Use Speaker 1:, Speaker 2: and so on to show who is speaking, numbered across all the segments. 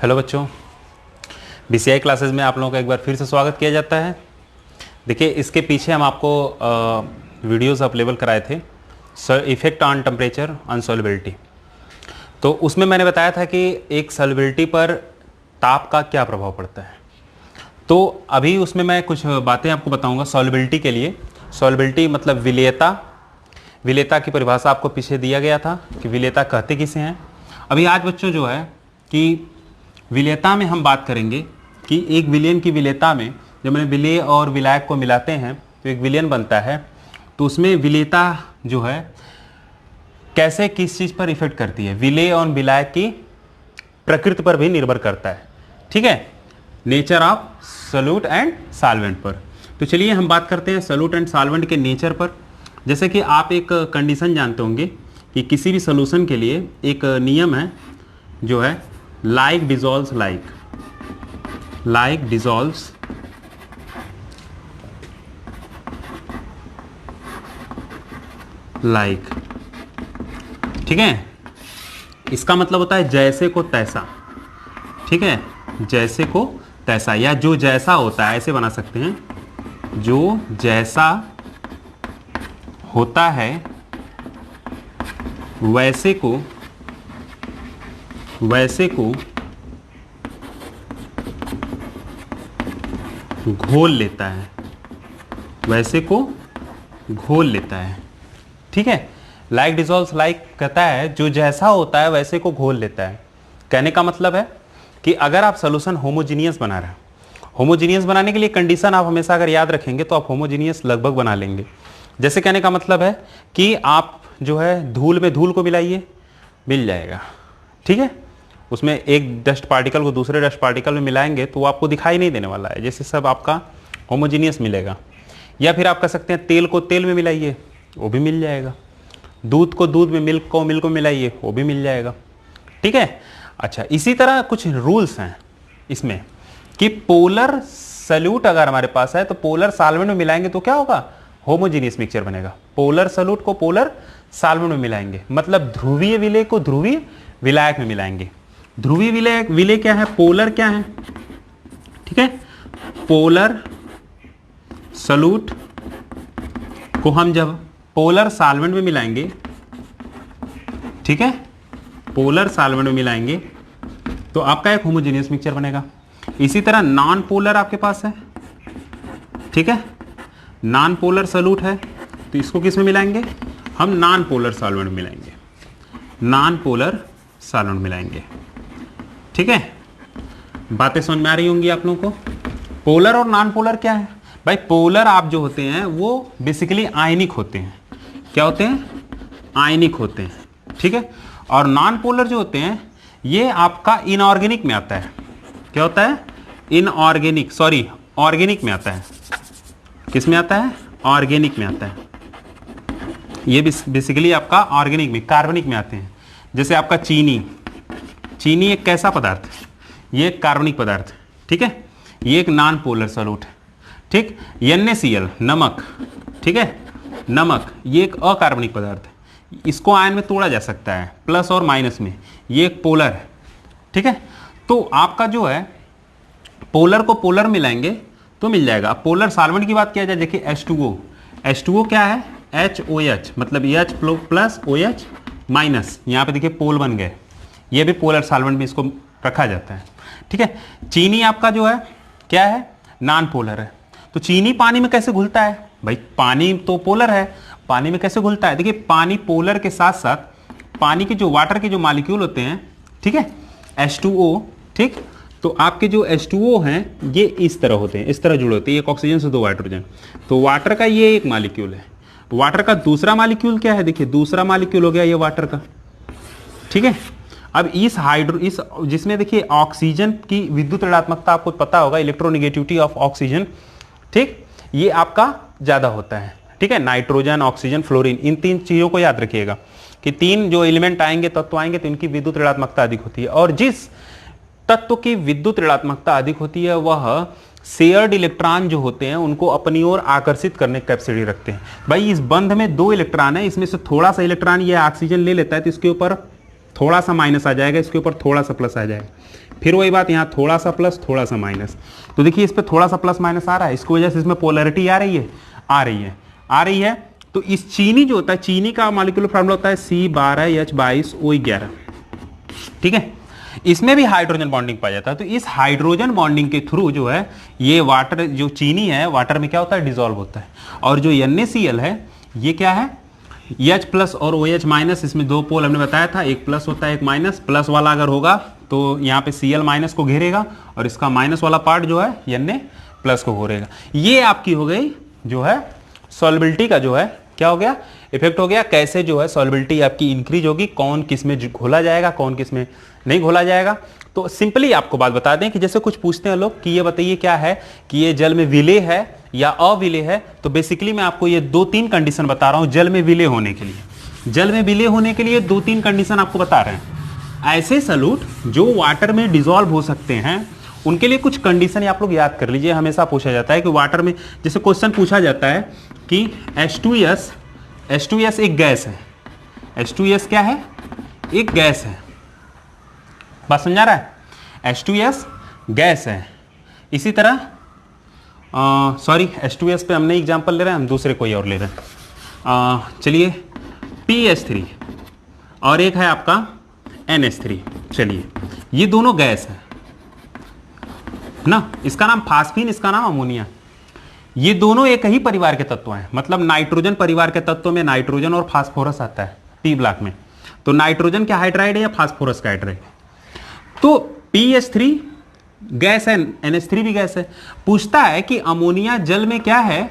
Speaker 1: Hello बच्चों, BCI classes में आप लोगों का एक बार फिर से स्वागत किया जाता है। देखिए, इसके पीछे हम आपको वीडियोस अवेलेबल कराए थे, effect on temperature on solubility. तो उसमें मैंने बताया था कि एक सॉल्युबिलिटी पर ताप का क्या प्रभाव पड़ता है। तो अभी उसमें मैं कुछ बातें आपको बताऊंगा सॉल्युबिलिटी के लिए। सॉल्युबिलिटी मतलब विलेयता। विलेयता की परिभाषा आपको पीछे दिया गया था कि विलेयता कहते किसे हैं। अभी आज बच्चों जो है कि विलेयता में हम बात करेंगे कि एक विलयन की विलेयता में जब मैंने विलेय और विलायक को मिलाते हैं तो एक विलयन बनता है। तो उसमें विलेयता जो है कैसे किस चीज़ पर इफेक्ट करती है, विलेय और विलायक की प्रकृति पर भी निर्भर करता है। ठीक है, nature of solute and solvent पर। तो चलिए हम बात करते हैं सॉल्यूट एंड सॉल्वेंट के नेचर पर। जैसे कि आप एक कंडीशन जानते होंगे कि किसी भी सोल्यूशन के लिए एक नियम है जो है like dissolves like, like dissolves like. ठीक है, इसका मतलब होता है जैसे को तैसा। ठीक है, जैसे को तैसा, या जो जैसा होता है ऐसे बना सकते हैं, जो जैसा होता है वैसे को घोल लेता है, वैसे को घोल लेता है। ठीक है, लाइक डिजॉल्व्स लाइक कहता है जो जैसा होता है वैसे को घोल लेता है। कहने का मतलब है कि अगर आप सोल्यूशन होमोजीनियस बना रहे हैं, होमोजीनियस बनाने के लिए कंडीशन आप हमेशा अगर याद रखेंगे तो आप होमोजीनियस लगभग बना लेंगे। जैसे कहने का मतलब है कि आप जो है धूल में धूल को मिलाइए, मिल जाएगा। ठीक है, उसमें एक डस्ट पार्टिकल को दूसरे डस्ट पार्टिकल में मिलाएंगे तो वो आपको दिखाई नहीं देने वाला है, जैसे सब आपका होमोजीनियस मिलेगा। या फिर आप कह सकते हैं तेल को तेल में मिलाइए, वो भी मिल जाएगा। दूध को दूध में, मिल्क को मिल्क में मिलाइए, वो भी मिल जाएगा। ठीक है, अच्छा, इसी तरह कुछ रूल्स हैं इसमें कि पोलर सॉल्यूट अगर हमारे पास है तो पोलर सॉल्वेंट में मिलाएंगे तो क्या होगा, होमोजीनियस मिक्सचर बनेगा। पोलर सॉल्यूट को पोलर सॉल्वेंट में मिलाएंगे मतलब ध्रुवीय विलेय को ध्रुवीय विलायक में मिलाएंगे। ध्रुवीय विलायक विलेय क्या है, पोलर क्या है। ठीक है, पोलर सॉल्यूट को हम जब पोलर सॉल्वेंट में मिलाएंगे, ठीक है, पोलर सॉल्वेंट में मिलाएंगे तो आपका एक होमोजेनियस मिक्सचर बनेगा। इसी तरह नॉन पोलर आपके पास है। ठीक है, नॉन पोलर सॉल्यूट है तो इसको किस में मिलाएंगे, हम नॉन पोलर सॉल्वेंट में मिलाएंगे, नॉन पोलर सॉल्वेंट मिलाएंगे। ठीक है, बातें समझ में आ रही होंगी आप लोगों को। पोलर और नॉन पोलर क्या है भाई, पोलर आप जो होते हैं वो बेसिकली आयनिक होते हैं। क्या होते हैं, आयनिक होते हैं। ठीक है, और नॉन पोलर जो होते हैं ये आपका इनऑर्गेनिक में आता है। क्या होता है, इनऑर्गेनिक, सॉरी ऑर्गेनिक में आता है। किस में आता है, ऑर्गेनिक में आता है। ये बेसिकली आपका ऑर्गेनिक में, कार्बनिक में आते हैं। जैसे आपका चीनी, चीनी एक कैसा पदार्थ है, ये एक कार्बनिक पदार्थ है। ठीक है, ये एक नॉन पोलर सॉल्यूट है। ठीक, NaCl नमक, ठीक है, नमक ये एक अकार्बनिक पदार्थ है, इसको आयन में तोड़ा जा सकता है प्लस और माइनस में, ये एक पोलर है। ठीक है, तो आपका जो है पोलर को पोलर मिलाएंगे तो मिल जाएगा। अब पोलर सॉल्वेंट की बात किया जाए, देखिए H2O, H2O क्या है, HOH मतलब H प्लस OH माइनस, यहाँ पे देखिए पोल बन गए, ये भी पोलर सॉल्वेंट में इसको रखा जाता है। ठीक है, चीनी आपका जो है क्या है, नॉन पोलर है। तो चीनी पानी में कैसे घुलता है भाई, पानी तो पोलर है, पानी में कैसे घुलता है, देखिए पानी पोलर के साथ साथ पानी के जो वाटर के जो मॉलिक्यूल होते हैं, ठीक है, H2O, ठीक, तो आपके जो H2O हैं ये इस तरह होते हैं, इस तरह जुड़े होते हैं, एक ऑक्सीजन से दो हाइड्रोजन। तो वाटर का ये एक मॉलिक्यूल है, वाटर का दूसरा मॉलिक्यूल क्या है, देखिए दूसरा मॉलिक्यूल हो गया ये वाटर का। ठीक है, अब इस जिसमें देखिए ऑक्सीजन की विद्युत ऋणात्मकता आपको पता होगा, इलेक्ट्रोनेगेटिविटी ऑफ ऑक्सीजन, ठीक, ये आपका ज्यादा होता है। ठीक है, नाइट्रोजन, ऑक्सीजन, फ्लोरीन, इन तीन चीजों को याद रखिएगा कि तीन जो एलिमेंट आएंगे, तत्व आएंगे, तो इनकी विद्युत ऋणात्मकता अधिक होती है। और जिस तत्व की विद्युत ऋणात्मकता अधिक होती है वह शेयर्ड इलेक्ट्रॉन जो होते हैं उनको अपनी ओर आकर्षित करने की कैपेसिटी रखते हैं। भाई इस बंध में 2 इलेक्ट्रॉन है, इसमें से थोड़ा सा इलेक्ट्रॉन ये ऑक्सीजन ले लेता है तो इसके ऊपर थोड़ा सा माइनस आ जाएगा, इसके ऊपर थोड़ा सा प्लस आ जाएगा, फिर वही बात यहाँ थोड़ा सा प्लस थोड़ा सा माइनस। तो देखिए इस पर थोड़ा सा प्लस माइनस आ रहा है, इसकी वजह से इसमें पोलैरिटी आ रही है, आ रही है। तो इस चीनी जो होता है, चीनी का मॉलिक्यूलर फार्मूला होता है C12H22O11, ठीक है। इसमें भी हाइड्रोजन बॉन्डिंग पाया जाता है। तो इस हाइड्रोजन बॉन्डिंग के थ्रू जो है ये वाटर, जो चीनी है वाटर में क्या होता है, डिसॉल्व होता है। और जो NaCl है ये क्या है, H प्लस और OH माइनस, इसमें दो पोल हमने बताया था, एक प्लस होता है एक माइनस। प्लस वाला अगर होगा तो यहाँ पे Cl माइनस को घेरेगा और इसका माइनस वाला पार्ट जो है Na प्लस को घेरेगा। ये आपकी हो गई जो है सॉल्युबिलिटी का जो है क्या हो गया, इफेक्ट हो गया। कैसे जो है सॉल्युबिलिटी आपकी इंक्रीज होगी, कौन किस में घोला जाएगा, कौन किस में नहीं घोला जाएगा। तो सिंपली आपको बात बता दें कि जैसे कुछ पूछते हैं लोग कि ये बताइए क्या है कि ये जल में विलेय है या अविलेय है, तो बेसिकली मैं आपको ये 2-3 कंडीशन बता रहा हूं जल में विलेय होने के लिए। जल में विलेय होने के लिए 2-3 कंडीशन आपको बता रहे हैं। ऐसे सॉल्यूट जो वाटर में डिसॉल्व हो सकते हैं उनके लिए कुछ कंडीशन आप लोग याद कर लीजिए। हमेशा पूछा जाता है कि वाटर में, जैसे क्वेश्चन पूछा जाता है कि H2S एक गैस है, H2S क्या है, एक गैस है, बात समझा रहा है, H2S गैस है। इसी तरह सॉरी H2S पे हम नहीं एग्जाम्पल ले रहे हैं, हम दूसरे कोई और ले रहे हैं। चलिए PH3 और एक है आपका NH3। चलिए ये दोनों गैस है ना, इसका नाम फास्फीन, इसका नाम अमोनिया। ये दोनों एक ही परिवार के तत्व हैं, मतलब नाइट्रोजन परिवार के तत्वों में नाइट्रोजन और फास्फोरस आता है P ब्लॉक में। तो नाइट्रोजन का हाइड्राइड है या फास्फोरस का हाइड्राइड है। तो PH3 गैस है, NH3 भी गैस है। पूछता है कि अमोनिया जल में क्या है,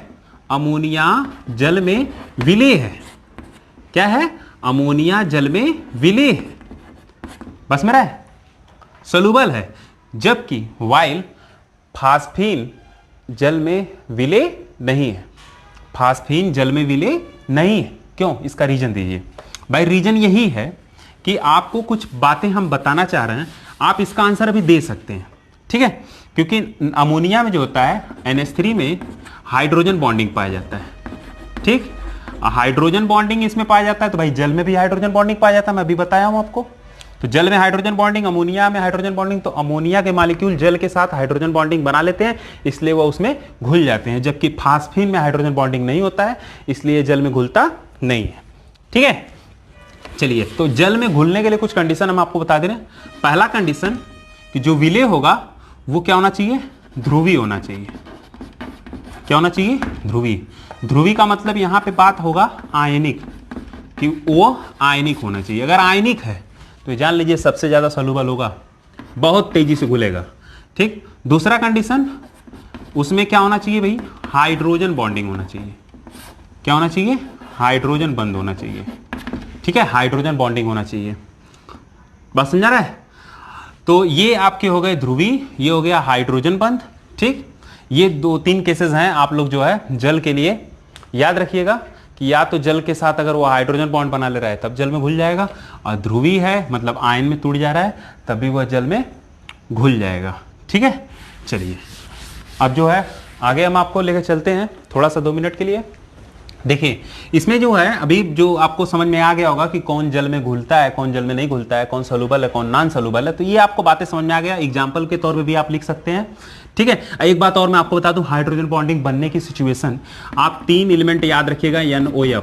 Speaker 1: अमोनिया जल में विलेय है। क्या है, अमोनिया जल में विलेय है, बस मेरा है, सोलूबल है। जबकि वाइल फास्फीन जल में विलेय नहीं है, फास्फीन जल में विलेय नहीं है। क्यों, इसका रीजन दीजिए भाई। रीजन यही है कि आपको कुछ बातें हम बताना चाह रहे हैं, आप इसका आंसर अभी दे सकते हैं, ठीक है। क्योंकि अमोनिया में जो होता है NH3 में हाइड्रोजन बॉन्डिंग पाया जाता है, ठीक। हाइड्रोजन बॉन्डिंग इसमें पाया जाता है, तो भाई जल में भी हाइड्रोजन बॉन्डिंग पाया जाता है, मैं अभी बताया हूं आपको। तो जल में हाइड्रोजन बॉन्डिंग, अमोनिया में हाइड्रोजन बॉन्डिंग। तो अमोनिया के मॉलिक्यूल जल के साथ हाइड्रोजन बॉन्डिंग बना लेते हैं, इसलिए वो उसमें घुल जाते हैं। जबकि फास्फीन में हाइड्रोजन बॉन्डिंग नहीं होता है, इसलिए जल में घुलता नहीं है, ठीक है। चलिए, तो जल में घुलने के लिए कुछ कंडीशन हम आपको बता दे रहे हैं। पहला कंडीशन कि जो विलेय होगा वो क्या होना चाहिए, ध्रुवीय होना चाहिए। क्या होना चाहिए, ध्रुवीय। ध्रुवीय का मतलब यहां पे बात होगा आयनिक, कि वो आयनिक होना चाहिए। अगर आयनिक है तो जान लीजिए सबसे ज्यादा सॉल्युबल होगा, बहुत तेजी से घुलेगा, ठीक। दूसरा कंडीशन, उसमें क्या होना चाहिए भाई, हाइड्रोजन बॉन्डिंग होना चाहिए। क्या होना चाहिए, हाइड्रोजन बंद होना चाहिए, ठीक है, हाइड्रोजन बॉन्डिंग होना चाहिए। बात समझा रहा है। तो ये आपके हो गए ध्रुवीय, ये हो गया हाइड्रोजन बंद, ठीक। ये 2-3 केसेस हैं, आप लोग जो है जल के लिए याद रखिएगा कि या तो जल के साथ अगर वो हाइड्रोजन बॉन्ड बना ले रहा है तब जल में घुल जाएगा, और ध्रुवीय है मतलब आयन में टूट जा रहा है तब भी वह जल में घुल जाएगा, ठीक है। चलिए अब जो है आगे हम आपको लेकर चलते हैं थोड़ा सा 2 मिनट के लिए। देखिए इसमें जो है अभी जो आपको समझ में आ गया होगा कि कौन जल में घुलता है, कौन जल में नहीं घुलता है, कौन सोलूबल है, कौन नॉन सोलूबल है। तो ये आपको बातें समझ में आ गया, एग्जाम्पल के तौर पे भी आप लिख सकते हैं, ठीक है। एक बात और मैं आपको बता दूं, हाइड्रोजन बॉन्डिंग बनने की सिचुएशन, आप 3 एलिमेंट याद रखिएगा, NOF,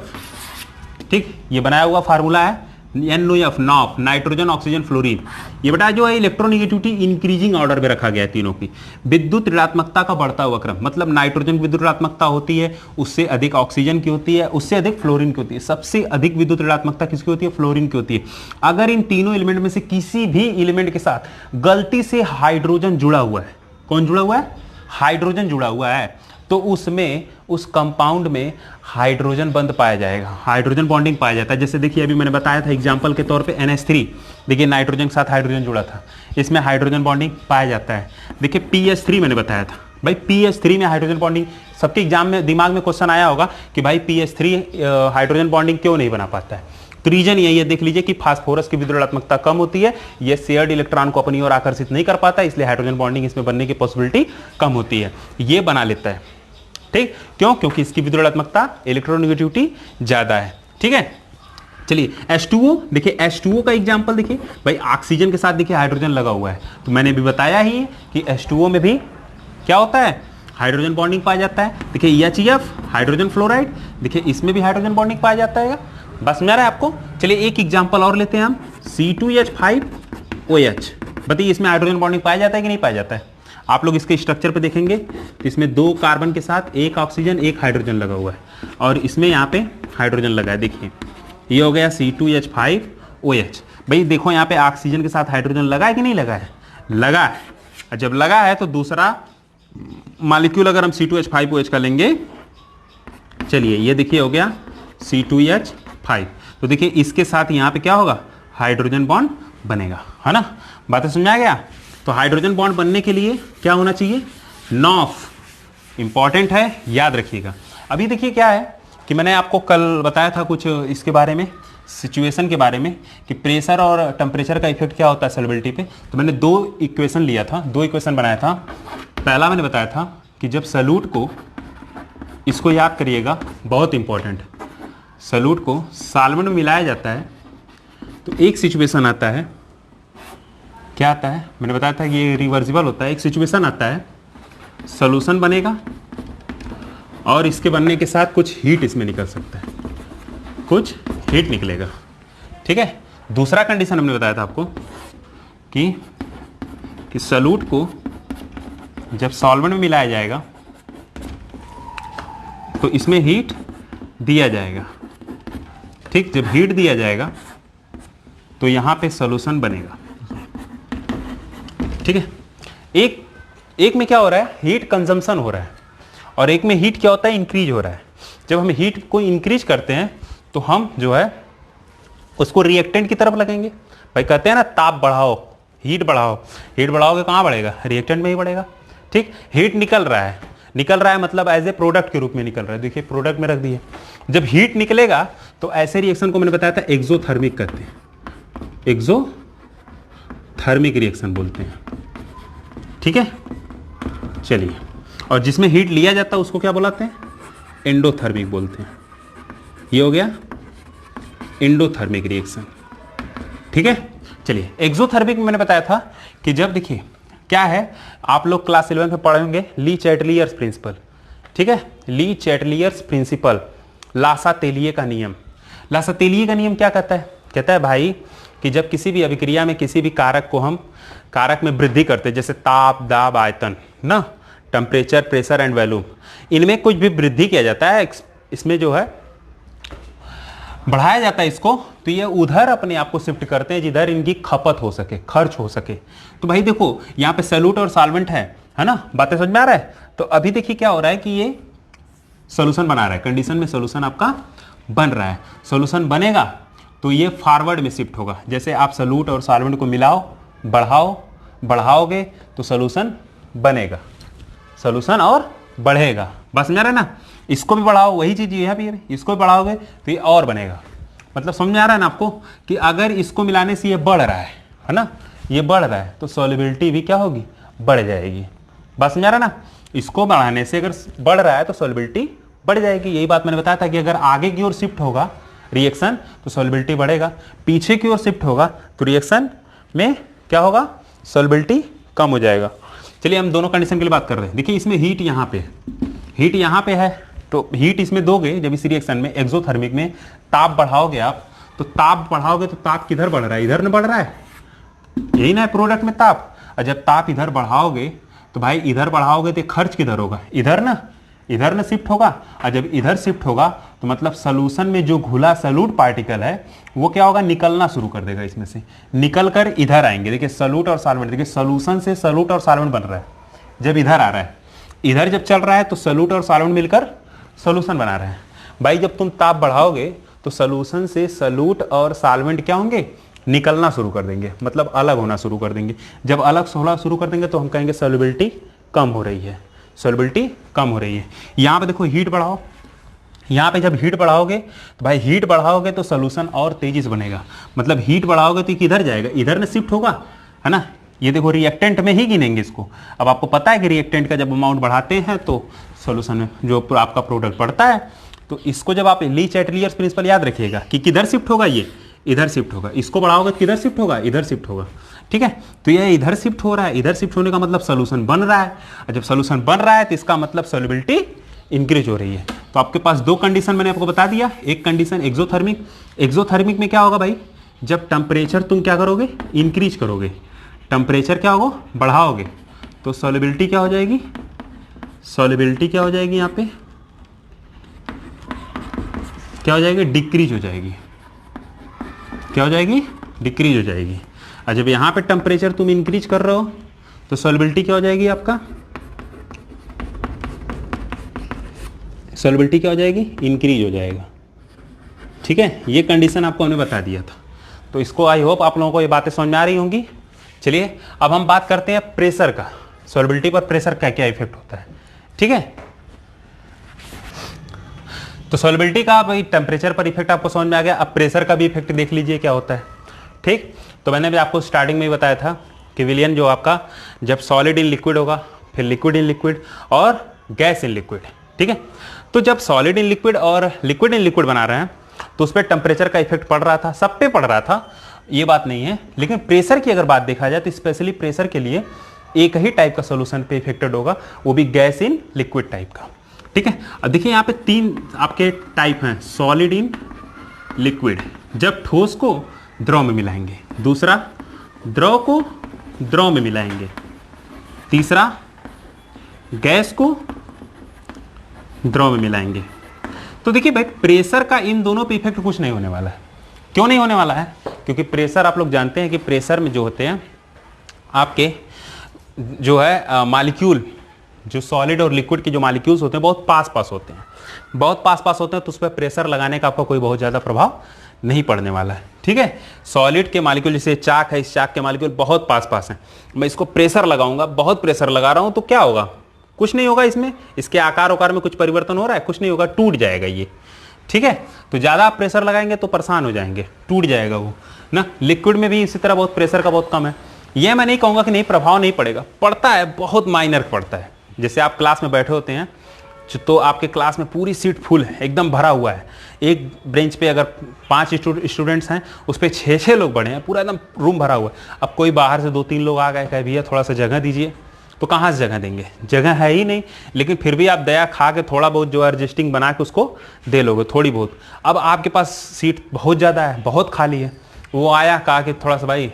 Speaker 1: ठीक। ये बनाया हुआ फार्मूला है NOF, नॉफ, नाइट्रोजन ऑक्सीजन फ्लोरीन। ये बेटा जो है इलेक्ट्रोनेगेटिविटी इंक्रीजिंग ऑर्डर में रखा गया है तीनों की। विद्युत ऋणात्मकता का बढ़ता हुआ क्रम, मतलब नाइट्रोजन की विद्युत ऋणात्मकता होती है, उससे अधिक ऑक्सीजन की होती है, उससे अधिक फ्लोरीन की होती है। सबसे अधिक विद्युत ऋणात्मकता किसकी होती है, फ्लोरीन की होती है। अगर इन तीनों एलिमेंट में से किसी भी एलिमेंट के साथ गलती से हाइड्रोजन जुड़ा हुआ है, कौन जुड़ा हुआ है, हाइड्रोजन जुड़ा हुआ है, तो उसमें उस कंपाउंड में हाइड्रोजन बंद पाया जाएगा, हाइड्रोजन बॉन्डिंग पाया जाता है। जैसे देखिए अभी मैंने बताया था एग्जांपल के तौर पे NH3, देखिए नाइट्रोजन के साथ हाइड्रोजन जुड़ा था, इसमें हाइड्रोजन बॉन्डिंग पाया जाता है। देखिए PH3 मैंने बताया था, भाई PH3 में हाइड्रोजन बॉन्डिंग, सबके एग्जाम में दिमाग में क्वेश्चन आया होगा कि भाई PH3 हाइड्रोजन बॉन्डिंग क्यों नहीं बना पाता है। तो रीजन यही है, देख लीजिए कि फास्फोरस की विद्युत ऋणात्मकता कम होती है, ये शेयर्ड इलेक्ट्रॉन को अपनी ओर आकर्षित नहीं कर पाता, इसलिए हाइड्रोजन बॉन्डिंग इसमें बनने की पॉसिबिलिटी कम होती है। ये बना लेता है, ठीक। क्यों, क्योंकि इसकी विद्युत ऋणात्मकता इलेक्ट्रोनेगेटिविटी ज्यादा है, ठीक है। चलिए H2O, देखिए H2O का एग्जांपल देखिए भाई, ऑक्सीजन के साथ देखिए हाइड्रोजन लगा हुआ है, तो मैंने भी बताया ही है कि H2O में भी क्या होता है, हाइड्रोजन बॉन्डिंग पाया जाता है। देखिए EHF हाइड्रोजन फ्लोराइड, देखिए इसमें भी हाइड्रोजन बॉन्डिंग पाया जाता है। बस में आ रहा है आपको। चलिए एक एग्जांपल और लेते हैं हम, C2H5OH। बताइए इसमें हाइड्रोजन बॉन्डिंग पाया जाता है कि नहीं पाया जाता है? आप लोग इसके स्ट्रक्चर पे देखेंगे तो इसमें 2 कार्बन के साथ 1 ऑक्सीजन 1 हाइड्रोजन लगा हुआ है, और इसमें यहाँ पे हाइड्रोजन लगा है। देखिए ये हो गया C2H5OH। भाई देखो यहाँ पे ऑक्सीजन के साथ हाइड्रोजन लगा है कि नहीं लगा है? लगा है। और जब लगा है तो दूसरा मॉलिक्यूल अगर हम C2H5OH का लेंगे, चलिए ये देखिए हो गया C2H5, तो देखिए इसके साथ यहाँ पे क्या होगा, हाइड्रोजन बॉन्ड बनेगा, है ना। बातें समझ आ गया? तो हाइड्रोजन बॉन्ड बनने के लिए क्या होना चाहिए, नॉफ इंपॉर्टेंट है, याद रखिएगा। अभी देखिए क्या है कि मैंने आपको कल बताया था कुछ इसके बारे में, सिचुएशन के बारे में, कि प्रेशर और टेम्परेचर का इफेक्ट क्या होता है सॉल्युबिलिटी पे। तो मैंने 2 इक्वेशन लिया था, 2 इक्वेशन बनाया था। पहला मैंने बताया था कि जब सॉल्यूट को, इसको याद करिएगा बहुत इंपॉर्टेंट, सॉल्यूट को सॉल्वेंट में मिलाया जाता है तो एक सिचुएशन आता है, क्या आता है, मैंने बताया था कि ये रिवर्सिबल होता है। एक सिचुएशन आता है, सॉल्यूशन बनेगा और इसके बनने के साथ कुछ हीट इसमें निकल सकता है, कुछ हीट निकलेगा, ठीक है। दूसरा कंडीशन हमने बताया था आपको कि सॉल्यूट को जब सॉल्वेंट में मिलाया जाएगा तो इसमें हीट दिया जाएगा, ठीक। जब हीट दिया जाएगा तो यहां पे सॉल्यूशन बनेगा, ठीक है। एक में क्या हो रहा है, हीट कंजम्पशन हो रहा है, और एक में हीट क्या होता है, इंक्रीज हो रहा है। जब हम हीट को इंक्रीज करते हैं तो हम जो है उसको रिएक्टेंट की तरफ लगेंगे। भाई कहते हैं ना, ताप बढ़ाओ, हीट बढ़ाओ, हीट बढ़ाओगे कहाँ बढ़ेगा, रिएक्टेंट में ही बढ़ेगा, ठीक। हीट निकल रहा है मतलब एज ए प्रोडक्ट के रूप में निकल रहा है। देखिए प्रोडक्ट में रख दिए। जब हीट निकलेगा तो ऐसे रिएक्शन को मैंने बताया था एक्सोथर्मिक कहते हैं, एक्सोथर्मिक रिएक्शन बोलते हैं, ठीक है। चलिए, और जिसमें हीट लिया जाता है उसको क्या बुलाते हैं, एंडोथर्मिक बोलते हैं। ये हो गया एंडोथर्मिक रिएक्शन, ठीक है। चलिए एक्सोथर्मिक में मैंने बताया था कि जब देखिए क्या है, आप लोग क्लास 11 में पढ़ेंगे ली चैटलियर्स प्रिंसिपल, ठीक है। ली चैटलियर्स प्रिंसिपल, लासातेलिए का नियम। लासातेलिए का नियम क्या कहता है, कहता है भाई कि जब किसी भी अभिक्रिया में किसी भी कारक को हम कारक में वृद्धि करते हैं, जैसे ताप, दाब, आयतन ना, टेम्परेचर, प्रेशर एंड वॉल्यूम, इनमें कुछ भी वृद्धि किया जाता है, इसमें जो है बढ़ाया जाता है इसको, तो ये उधर अपने आप को शिफ्ट करते हैं जिधर इनकी खपत हो सके, खर्च हो सके। तो भाई देखो यहाँ पे सॉल्यूट और सॉल्वेंट है ना, बातें समझ में आ रहा है। तो अभी देखिए क्या हो रहा है कि ये सॉल्यूशन बना रहा है, कंडीशन में सॉल्यूशन आपका बन रहा है। सॉल्यूशन बनेगा तो ये फॉरवर्ड में शिफ्ट होगा। जैसे आप सॉल्यूट और सॉल्वेंट को मिलाओ, बढ़ाओगे तो सॉल्यूशन बनेगा, सॉल्यूशन और बढ़ेगा। बस में आ रहा है ना। इसको भी बढ़ाओ, वही चीज यहाँ भी है, इसको भी बढ़ाओगे तो ये और बनेगा। मतलब समझ में आ रहा है ना आपको कि अगर इसको मिलाने से ये बढ़ रहा है ना, ये बढ़ रहा है तो सॉल्युबिलिटी भी क्या होगी, बढ़ जाएगी। बस समझ आ रहा है ना। इसको बढ़ाने से अगर बढ़ रहा है तो सॉल्युबिलिटी बढ़ जाएगी। यही बात मैंने बताया था कि अगर आगे की ओर शिफ्ट होगा रिएक्शन तो सॉल्युबिलिटी बढ़ेगा, पीछे की ओर शिफ्ट होगा तो रिएक्शन में क्या होगा, सॉल्युबिलिटी कम हो जाएगा। चलिए हम दोनों कंडीशन के लिए बात कर रहे हैं। देखिए इसमें हीट यहाँ पे है, तो हीट इसमें दोगे जब इस रिएक्शन में एक्सोथर्मिक में ताप बढ़ाओगे आप, तो ताप बढ़ाओगे तो ताप किधर बढ़ रहा है, इधर न बढ़ रहा है, यही ना है प्रोडक्ट में ताप। और जब ताप इधर बढ़ाओगे तो भाई इधर बढ़ाओगे तो खर्च किधर होगा, इधर ना शिफ्ट होगा। और जब इधर शिफ्ट होगा तो मतलब सोल्यूशन में जो घुला सॉल्यूट पार्टिकल है वो क्या होगा, निकलना शुरू कर देगा, इसमें से निकल कर इधर आएंगे। देखिए सॉल्यूट और सॉल्वेंट, देखिए सोल्यूशन से सॉल्यूट और सॉल्वेंट बन रहा है। जब इधर आ रहा है, इधर जब चल रहा है तो सॉल्यूट और सॉल्वेंट मिलकर सॉल्यूशन बना रहे हैं। भाई जब तुम ताप बढ़ाओगे तो सॉल्यूशन से सॉल्यूट और सॉल्वेंट क्या होंगे, निकलना शुरू कर देंगे, मतलब अलग होना शुरू कर देंगे। जब अलग होना शुरू कर देंगे तो हम कहेंगे सॉल्युबिलिटी कम हो रही है, सॉल्युबिलिटी कम हो रही है। यहाँ पे देखो हीट बढ़ाओ, यहाँ पे जब हीट बढ़ाओगे तो भाई हीट बढ़ाओगे तो सॉल्यूशन और तेजी से बनेगा। मतलब हीट बढ़ाओगे तो किधर जाएगा, इधर ना शिफ्ट होगा, है ना। ये देखो रिएक्टेंट में ही गिनेंगे इसको। अब आपको पता है कि रिएक्टेंट का जब अमाउंट बढ़ाते हैं तो सॉल्यूशन में जो आपका प्रोडक्ट बढ़ता है। तो इसको जब आप ली चैटलियर्स प्रिंसिपल याद रखिएगा कि किधर शिफ्ट होगा, ये इधर शिफ्ट होगा, इसको बढ़ाओगे तो किधर शिफ्ट होगा, इधर शिफ्ट होगा। ठीक है, तो ये इधर शिफ्ट हो रहा है, इधर शिफ्ट होने का मतलब सोल्यूशन बन रहा है, और जब सोल्यूशन बन रहा है तो इसका मतलब सॉल्युबिलिटी इंक्रीज हो रही है। तो आपके पास दो कंडीशन मैंने आपको बता दिया, एक कंडीशन एक्सोथर्मिक, एक्सोथर्मिक में क्या होगा भाई, जब टेम्परेचर तुम क्या करोगे, इंक्रीज करोगे, टेम्परेचर क्या होगा, बढ़ाओगे, तो सॉल्युबिलिटी क्या हो जाएगी, सॉल्युबिलिटी क्या हो जाएगी, यहाँ पे क्या हो जाएगी, डिक्रीज हो जाएगी, क्या हो जाएगी, डिक्रीज हो जाएगी। और जब यहाँ पे टेम्परेचर तुम इंक्रीज कर रहे हो तो सॉल्युबिलिटी क्या हो जाएगी, आपका सॉल्युबिलिटी क्या हो जाएगी, इंक्रीज हो जाएगा। ठीक है, ये कंडीशन आपको हमने बता दिया था। तो इसको आई होप आप लोगों को ये बातें समझ में आ रही होंगी। चलिए अब हम बात करते हैं प्रेशर का, सॉल्युबिलिटी पर प्रेशर का क्या इफेक्ट होता है। ठीक है, तो सॉल्युबिलिटी का भाई टेम्परेचर पर इफेक्ट आपको समझ में आ गया। अब प्रेशर का भी इफेक्ट देख लीजिए क्या होता है। ठीक, तो मैंने भी आपको स्टार्टिंग में ही बताया था कि विलियन जो आपका जब सॉलिड इन लिक्विड होगा, फिर लिक्विड इन लिक्विड और गैस इन लिक्विड। ठीक है, तो जब सॉलिड इन लिक्विड और लिक्विड इन लिक्विड बना रहे हैं तो उस पर टेम्परेचर का इफेक्ट पड़ रहा था, सब पे पड़ रहा था, ये बात नहीं है। लेकिन प्रेशर की अगर बात देखा जाए तो स्पेशली प्रेशर के लिए एक ही टाइप का सोल्यूशन पे इफेक्टेड होगा, वो भी गैस इन लिक्विड टाइप का। ठीक है, अब देखिए यहाँ पे तीन आपके टाइप हैं, सॉलिड इन लिक्विड, जब ठोस को द्रव में मिलाएंगे, दूसरा द्रव को द्रव में मिलाएंगे, तीसरा गैस को द्रव में मिलाएंगे। तो देखिए भाई प्रेशर का इन दोनों पे इफेक्ट कुछ नहीं होने वाला है। क्यों नहीं होने वाला है, क्योंकि प्रेशर आप लोग जानते हैं कि प्रेशर में जो होते हैं आपके जो है मॉलिक्यूल, जो सॉलिड और लिक्विड के जो मॉलिक्यूल्स होते हैं बहुत पास पास होते हैं, बहुत पास पास होते हैं, तो उस पर प्रेशर लगाने का आपको कोई बहुत ज़्यादा प्रभाव नहीं पड़ने वाला है। ठीक है, सॉलिड के मॉलिक्यूल जैसे चाक है, इस चाक के मॉलिक्यूल बहुत पास पास हैं, मैं इसको प्रेशर लगाऊंगा, बहुत प्रेशर लगा रहा हूँ तो क्या होगा, कुछ नहीं होगा, इसमें इसके आकार उकार में कुछ परिवर्तन हो रहा है, कुछ नहीं होगा, टूट जाएगा ये। ठीक है, तो ज़्यादा आप प्रेशर लगाएंगे तो परेशान हो जाएंगे, टूट जाएगा वो ना। लिक्विड में भी इसी तरह बहुत प्रेशर का बहुत कम है। ये मैं नहीं कहूँगा कि नहीं प्रभाव नहीं पड़ेगा, पड़ता है, बहुत माइनर पड़ता है। जैसे आप क्लास में बैठे होते हैं तो आपके क्लास में पूरी सीट फुल है, एकदम भरा हुआ है, एक बेंच पे अगर 5 स्टूडेंट्स हैं उस पर 6 लोग बैठे हैं, पूरा एकदम रूम भरा हुआ है। अब कोई बाहर से 2-3 लोग आ गए, कहे भैया थोड़ा सा जगह दीजिए, तो कहाँ से जगह देंगे, जगह है ही नहीं। लेकिन फिर भी आप दया खा के थोड़ा बहुत जो एडजस्टिंग बना के उसको दे लोगे थोड़ी बहुत। अब आपके पास सीट बहुत ज़्यादा है, बहुत खाली है, वो आया कहा कि थोड़ा सा भाई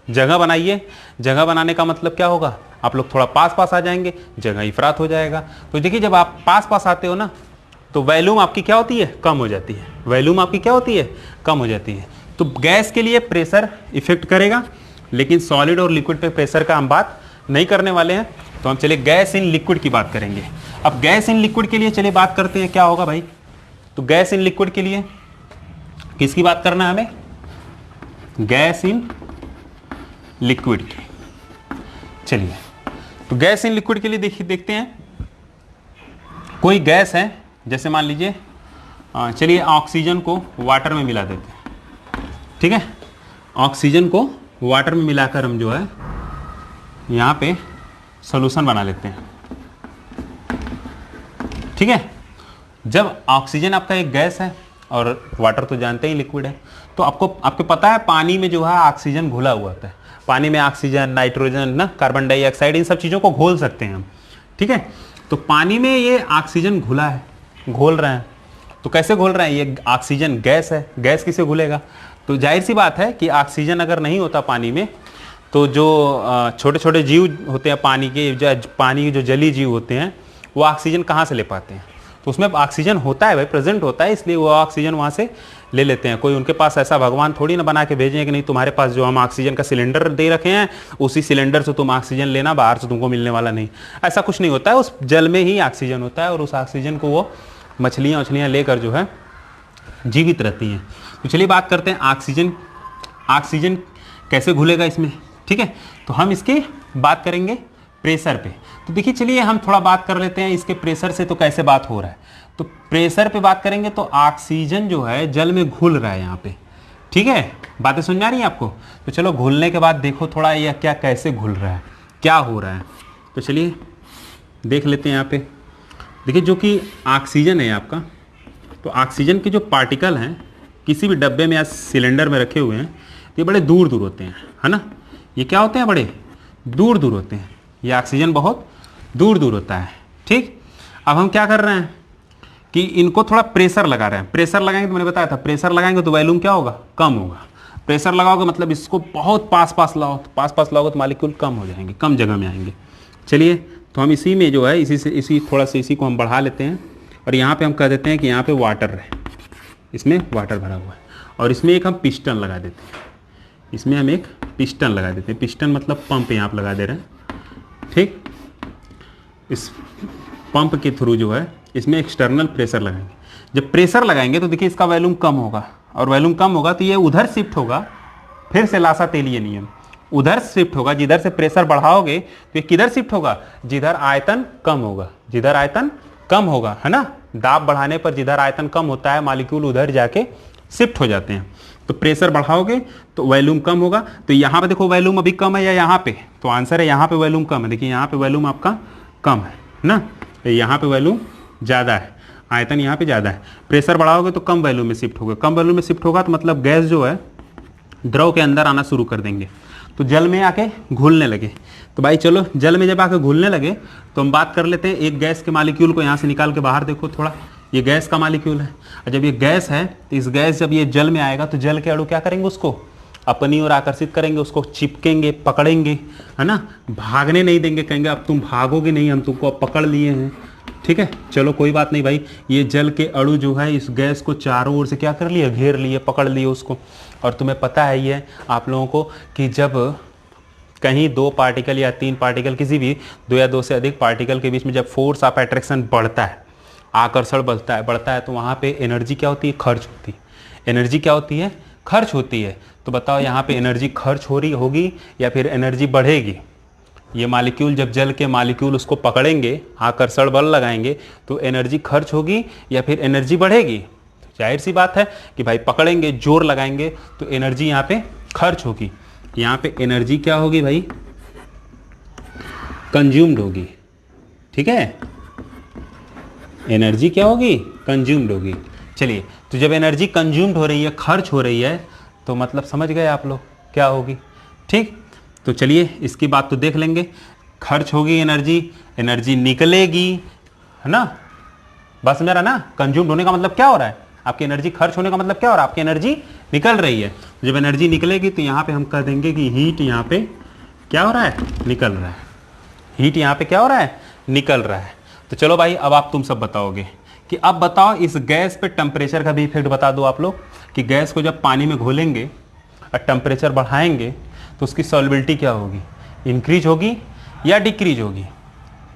Speaker 1: जगह बनाइए। जगह बनाने का मतलब क्या होगा, आप लोग थोड़ा पास पास आ जाएंगे, जगह इफरात हो जाएगा। तो देखिए जब आप पास पास आते हो ना तो वॉल्यूम आपकी क्या होती है, कम हो जाती है, वॉल्यूम आपकी क्या होती है, कम हो जाती है। तो गैस के लिए प्रेशर इफेक्ट करेगा, लेकिन सॉलिड और लिक्विड पे प्रेशर का हम बात नहीं करने वाले हैं। तो हम चलिए गैस इन लिक्विड की बात करेंगे। अब गैस इन लिक्विड के लिए चलिए बात करते हैं क्या होगा भाई। तो गैस इन लिक्विड के लिए किसकी बात करना है हमें, गैस इन लिक्विड की। चलिए तो गैस इन लिक्विड के लिए देखिए देखते हैं, कोई गैस है, जैसे मान लीजिए चलिए ऑक्सीजन को वाटर में मिला देते हैं। ठीक है, ऑक्सीजन को वाटर में मिलाकर हम जो है यहाँ पे सॉल्यूशन बना लेते हैं। ठीक है, जब ऑक्सीजन आपका एक गैस है और वाटर तो जानते ही लिक्विड है, तो आपको पता है पानी में जो है ऑक्सीजन घुला हुआ होता है। पानी में ऑक्सीजन, नाइट्रोजन ना, कार्बन डाइऑक्साइड, इन सब चीज़ों को घोल सकते हैं हम। ठीक है, तो पानी में ये ऑक्सीजन घुला है, घोल रहे हैं। तो कैसे घोल रहे हैं, ये ऑक्सीजन गैस है, गैस किसे घुलेगा। तो जाहिर सी बात है कि ऑक्सीजन अगर नहीं होता पानी में तो जो छोटे छोटे जीव होते हैं पानी के, पानी के जो जलीय जीव होते हैं वो ऑक्सीजन कहाँ से ले पाते हैं। तो उसमें ऑक्सीजन होता है भाई, प्रेजेंट होता है, इसलिए वो ऑक्सीजन वहाँ से ले लेते हैं। कोई उनके पास ऐसा भगवान थोड़ी ना बना के भेजें कि नहीं तुम्हारे पास जो हम ऑक्सीजन का सिलेंडर दे रखे हैं उसी सिलेंडर से तुम ऑक्सीजन लेना, बाहर से तुमको मिलने वाला नहीं, ऐसा कुछ नहीं होता है। उस जल में ही ऑक्सीजन होता है और उस ऑक्सीजन को वो मछलियाँ लेकर जो है जीवित रहती हैं। तो चलिए बात करते हैं ऑक्सीजन कैसे घुलेगा इसमें। ठीक है, तो हम इसकी बात करेंगे प्रेशर पे। तो देखिए चलिए हम थोड़ा बात कर लेते हैं इसके प्रेशर से, तो कैसे बात हो रहा है। तो प्रेशर पे बात करेंगे तो ऑक्सीजन जो है जल में घुल रहा है यहाँ पे। ठीक है, बातें समझ में आ रही हैं आपको। तो चलो घुलने के बाद देखो थोड़ा यह क्या कैसे घुल रहा है, क्या हो रहा है। तो चलिए देख लेते हैं यहाँ पे। देखिए जो कि ऑक्सीजन है आपका, तो ऑक्सीजन के जो पार्टिकल हैं किसी भी डब्बे में या सिलेंडर में रखे हुए हैं तो ये बड़े दूर दूर होते हैं, है ना। ये क्या होते हैं, बड़े दूर दूर होते हैं। ये ऑक्सीजन बहुत दूर दूर होता है, ठीक। अब हम क्या कर रहे हैं कि इनको थोड़ा प्रेशर लगा रहे हैं। प्रेशर लगाएंगे तो मैंने बताया था, प्रेशर लगाएंगे तो वॉल्यूम क्या होगा, कम होगा। प्रेशर लगाओगे मतलब इसको बहुत पास पास लाओ, तो पास पास लाओगे तो मॉलिक्यूल कम हो जाएंगे, कम जगह में आएंगे। चलिए, तो हम इसी में जो है इसी थोड़ा सा इसी को हम बढ़ा लेते हैं और यहाँ पे हम कह देते हैं कि यहाँ पे वाटर है, इसमें वाटर भरा हुआ है और इसमें एक हम पिस्टन लगा देते हैं। इसमें हम एक पिस्टन लगा देते हैं। पिस्टन मतलब पंप यहाँ पे लगा दे रहे हैं, ठीक। इस पंप के थ्रू जो है इसमें एक्सटर्नल प्रेशर लगाएंगे। जब प्रेशर लगाएंगे तो देखिए इसका वॉल्यूम कम होगा और वॉल्यूम कम होगा तो ये उधर शिफ्ट होगा। फिर से लासातेलिए नियम, उधर शिफ्ट होगा। जिधर से प्रेशर बढ़ाओगे तो ये किधर शिफ्ट होगा, जिधर आयतन कम होगा, जिधर आयतन कम होगा, है ना। दाब बढ़ाने पर जिधर आयतन कम होता है मॉलिक्यूल उधर जाके शिफ्ट हो जाते हैं। तो प्रेशर बढ़ाओगे तो वॉल्यूम कम होगा। तो यहाँ पे देखो वॉल्यूम अभी कम है या यहाँ पे, तो आंसर है यहाँ पे वॉल्यूम कम है। देखिए यहाँ पे वॉल्यूम आपका कम है ना, यहाँ पे वॉल्यूम ज़्यादा है, आयतन यहाँ पे ज़्यादा है। प्रेशर बढ़ाओगे तो कम वॉल्यूम में शिफ्ट होगा। कम वॉल्यूम में शिफ्ट होगा तो मतलब गैस जो है द्रव के अंदर आना शुरू कर देंगे, तो जल में आके घुलने लगे। तो भाई चलो, जल में जब आके घुलने लगे तो हम बात कर लेते हैं एक गैस के मॉलिक्यूल को। यहाँ से निकाल के बाहर देखो थोड़ा, ये गैस का मॉलिक्यूल है। और जब ये गैस है तो इस गैस जब ये जल में आएगा तो जल के अणु क्या करेंगे, उसको अपनी ओर आकर्षित करेंगे, उसको चिपकेंगे, पकड़ेंगे, है ना। भागने नहीं देंगे, कहेंगे अब तुम भागोगे नहीं, हम तुमको अब पकड़ लिए हैं, ठीक है। चलो कोई बात नहीं भाई, ये जल के अणु जो है इस गैस को चारों ओर से क्या कर लिए, घेर लिए, पकड़ लिए उसको। और तुम्हें पता है ये आप लोगों को कि जब कहीं 2 पार्टिकल या 3 पार्टिकल, किसी भी 2 या 2 से अधिक पार्टिकल के बीच में जब फोर्स ऑफ अट्रैक्शन बढ़ता है, आकर्षण बढ़ता है तो वहाँ पे एनर्जी क्या होती है, खर्च होती है। एनर्जी क्या होती है, खर्च होती है। तो बताओ यहाँ पे एनर्जी खर्च हो रही होगी या फिर एनर्जी बढ़ेगी। ये मॉलिक्यूल जब जल के मॉलिक्यूल उसको पकड़ेंगे, आकर्षण बल लगाएंगे तो एनर्जी खर्च होगी या फिर एनर्जी बढ़ेगी। तो जाहिर सी बात है कि भाई पकड़ेंगे, जोर लगाएंगे तो एनर्जी यहाँ पे खर्च होगी। यहाँ पे एनर्जी क्या होगी भाई, कंज्यूम्ड होगी, ठीक है। एनर्जी क्या होगी, कंज्यूम्ड होगी। चलिए, तो जब एनर्जी कंज्यूम्ड हो रही है, खर्च हो रही है, तो मतलब समझ गए आप लोग क्या होगी, ठीक। तो चलिए इसकी बात तो देख लेंगे। खर्च होगी एनर्जी, एनर्जी निकलेगी, है ना। बस मेरा ना, कंज्यूम्ड होने का मतलब क्या हो रहा है, आपकी एनर्जी खर्च होने का मतलब क्या हो रहा है, आपकी एनर्जी निकल रही है। जब एनर्जी निकलेगी तो यहाँ पे हम कह देंगे कि हीट यहाँ पे क्या हो रहा है, निकल रहा है। हीट यहाँ पे क्या हो रहा है, निकल रहा है। तो चलो भाई, अब आप तुम सब बताओगे कि अब बताओ इस गैस पे टेम्परेचर का भी इफेक्ट बता दो आप लोग, कि गैस को जब पानी में घोलेंगे और टेम्परेचर बढ़ाएंगे तो उसकी सॉल्युबिलिटी क्या होगी, इंक्रीज होगी या डिक्रीज होगी,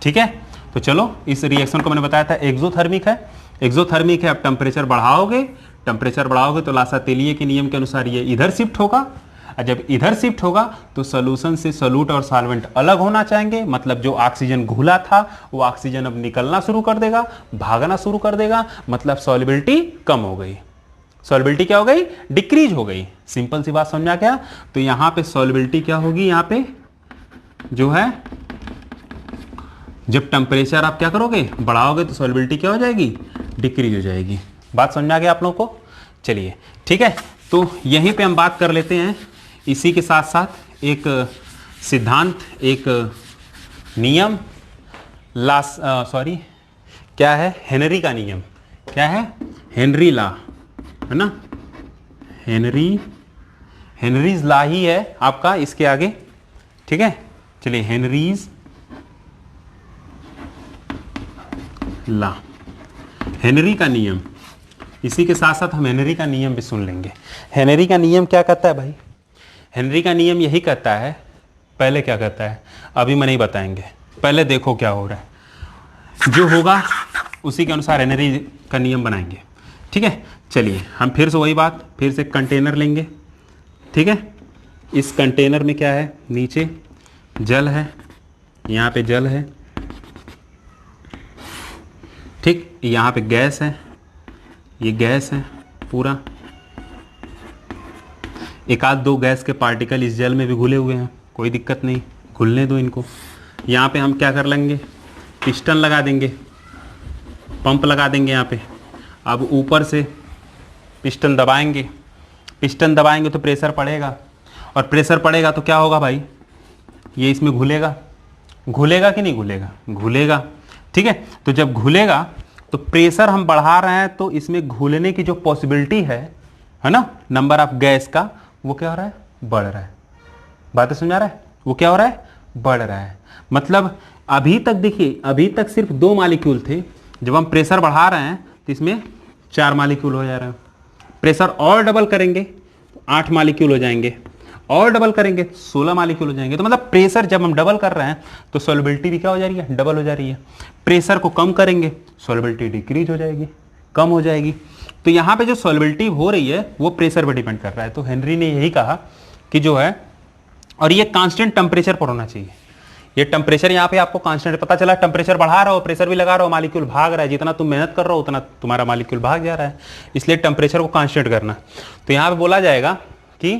Speaker 1: ठीक है। तो चलो, इस रिएक्शन को मैंने बताया था एक्सोथर्मिक है। एक्सोथर्मिक है, अब टेम्परेचर बढ़ाओगे तो लासातेलिए के नियम के अनुसार ये इधर शिफ्ट होगा। और जब इधर शिफ्ट होगा तो सोल्यूशन से सोल्यूट और सॉल्वेंट अलग होना चाहेंगे, मतलब जो ऑक्सीजन घुला था वो ऑक्सीजन अब निकलना शुरू कर देगा, भागना शुरू कर देगा, मतलब सॉल्युबिलिटी कम हो गई। सॉल्युबिलिटी क्या हो गई, डिक्रीज हो गई। सिंपल सी बात समझा क्या। तो यहां पे सॉल्युबिलिटी क्या होगी, यहां पे जो है जब टेम्परेचर आप क्या करोगे, बढ़ाओगे तो सॉल्युबिलिटी क्या हो जाएगी, डिक्रीज हो जाएगी। बात समझा गया आप लोगों को। चलिए ठीक है, तो यहीं पे हम बात कर लेते हैं। इसी के साथ साथ एक सिद्धांत, एक नियम, क्या है, हेनरी का नियम। क्या है, हेनरी लॉ, है ना। हेनरीज लॉ ही है आपका इसके आगे, ठीक है। चलिए, हेनरीज लॉ, हेनरी का नियम। इसी के साथ साथ हम हेनरी का नियम भी सुन लेंगे। हेनरी का नियम क्या कहता है भाई, हेनरी का नियम यही कहता है, पहले क्या कहता है अभी मैं नहीं बताएंगे, पहले देखो क्या हो रहा है, जो होगा उसी के अनुसार हेनरी का नियम बनाएंगे, ठीक है। चलिए, हम फिर से वही बात, फिर से कंटेनर लेंगे, ठीक है। इस कंटेनर में क्या है, नीचे जल है, यहाँ पे जल है, ठीक। यहाँ पे गैस है, ये गैस है पूरा। एक आध दो गैस के पार्टिकल इस जल में भी घुले हुए हैं, कोई दिक्कत नहीं, घुलने दो इनको। यहाँ पे हम क्या कर लेंगे, पिस्टन लगा देंगे, पंप लगा देंगे यहाँ पे। अब ऊपर से पिस्टन दबाएंगे, पिस्टन दबाएंगे तो प्रेशर पड़ेगा, और प्रेशर पड़ेगा तो क्या होगा भाई, ये इसमें घुलेगा, घुलेगा कि नहीं घुलेगा, घुलेगा। ठीक है, तो जब घुलेगा तो प्रेशर हम बढ़ा रहे हैं तो इसमें घुलने की जो पॉसिबिलिटी है ना, नंबर ऑफ गैस का, वो क्या हो रहा है, बढ़ रहा है। बातें समझ आ रहा है, वो क्या हो रहा है, बढ़ रहा है। मतलब अभी तक देखिए, अभी तक सिर्फ 2 मॉलिक्यूल थे, जब हम प्रेशर बढ़ा रहे हैं तो इसमें 4 मॉलिक्यूल हो जा रहे हैं। प्रेशर और डबल करेंगे तो 8 मॉलिक्यूल हो जाएंगे, और डबल करेंगे 16 मॉलिक्यूल हो जाएंगे। तो मतलब प्रेशर जब हम डबल कर रहे हैं तो सॉल्युबिलिटी भी क्या हो जा रही है, डबल हो जा रही है। प्रेशर को कम करेंगे, सॉल्युबिलिटी डिक्रीज हो जाएगी, कम हो जाएगी। तो यहाँ पे जो सॉल्युबिलिटी हो रही है वो प्रेशर पर डिपेंड कर रहा है। तो हेनरी ने यही कहा कि जो है, और ये कांस्टेंट टेम्परेचर पर होना चाहिए। ये टेम्परेचर यहाँ पे आपको कांस्टेंट पता चला, टेम्परेचर बढ़ा रहा हो, प्रेशर भी लगा रहा हो, मॉलिक्यूल भाग रहा है, जितना तुम मेहनत कर रहे हो उतना तुम्हारा मॉलिक्यूल भाग जा रहा है, इसलिए टेम्परेचर को कांस्टेंट करना। तो यहाँ पे बोला जाएगा कि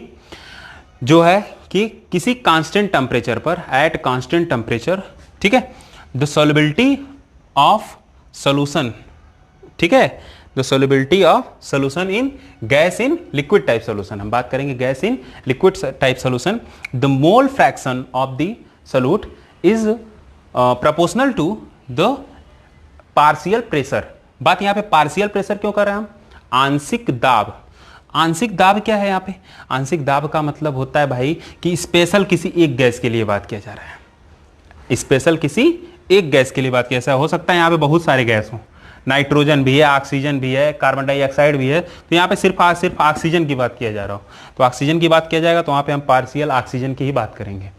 Speaker 1: जो है कि किसी कांस्टेंट टेम्परेचर पर, एट कांस्टेंट टेम्परेचर, ठीक है, द सॉल्युबिलिटी ऑफ सॉल्यूशन, ठीक है, the solubility of solution in gas in liquid type solution, हम बात करेंगे gas in liquid type solution, the mole fraction of the solute is proportional to the partial pressure. बात यहां पे partial pressure क्यों कर रहे हैं हम, आंशिक दाब। आंशिक दाब क्या है यहाँ पे, आंशिक दाब का मतलब होता है भाई कि स्पेशल किसी एक गैस के लिए बात किया जा रहा है, स्पेशल किसी एक गैस के लिए बात किया। ऐसा हो सकता है यहाँ पे बहुत सारे गैस हों, नाइट्रोजन भी है, ऑक्सीजन भी है, कार्बन डाइऑक्साइड भी है, तो यहाँ पे सिर्फ ऑक्सीजन की बात किया जा रहा हो, तो ऑक्सीजन की बात किया जाएगा तो वहाँ पे हम पार्शियल ऑक्सीजन की ही बात करेंगे।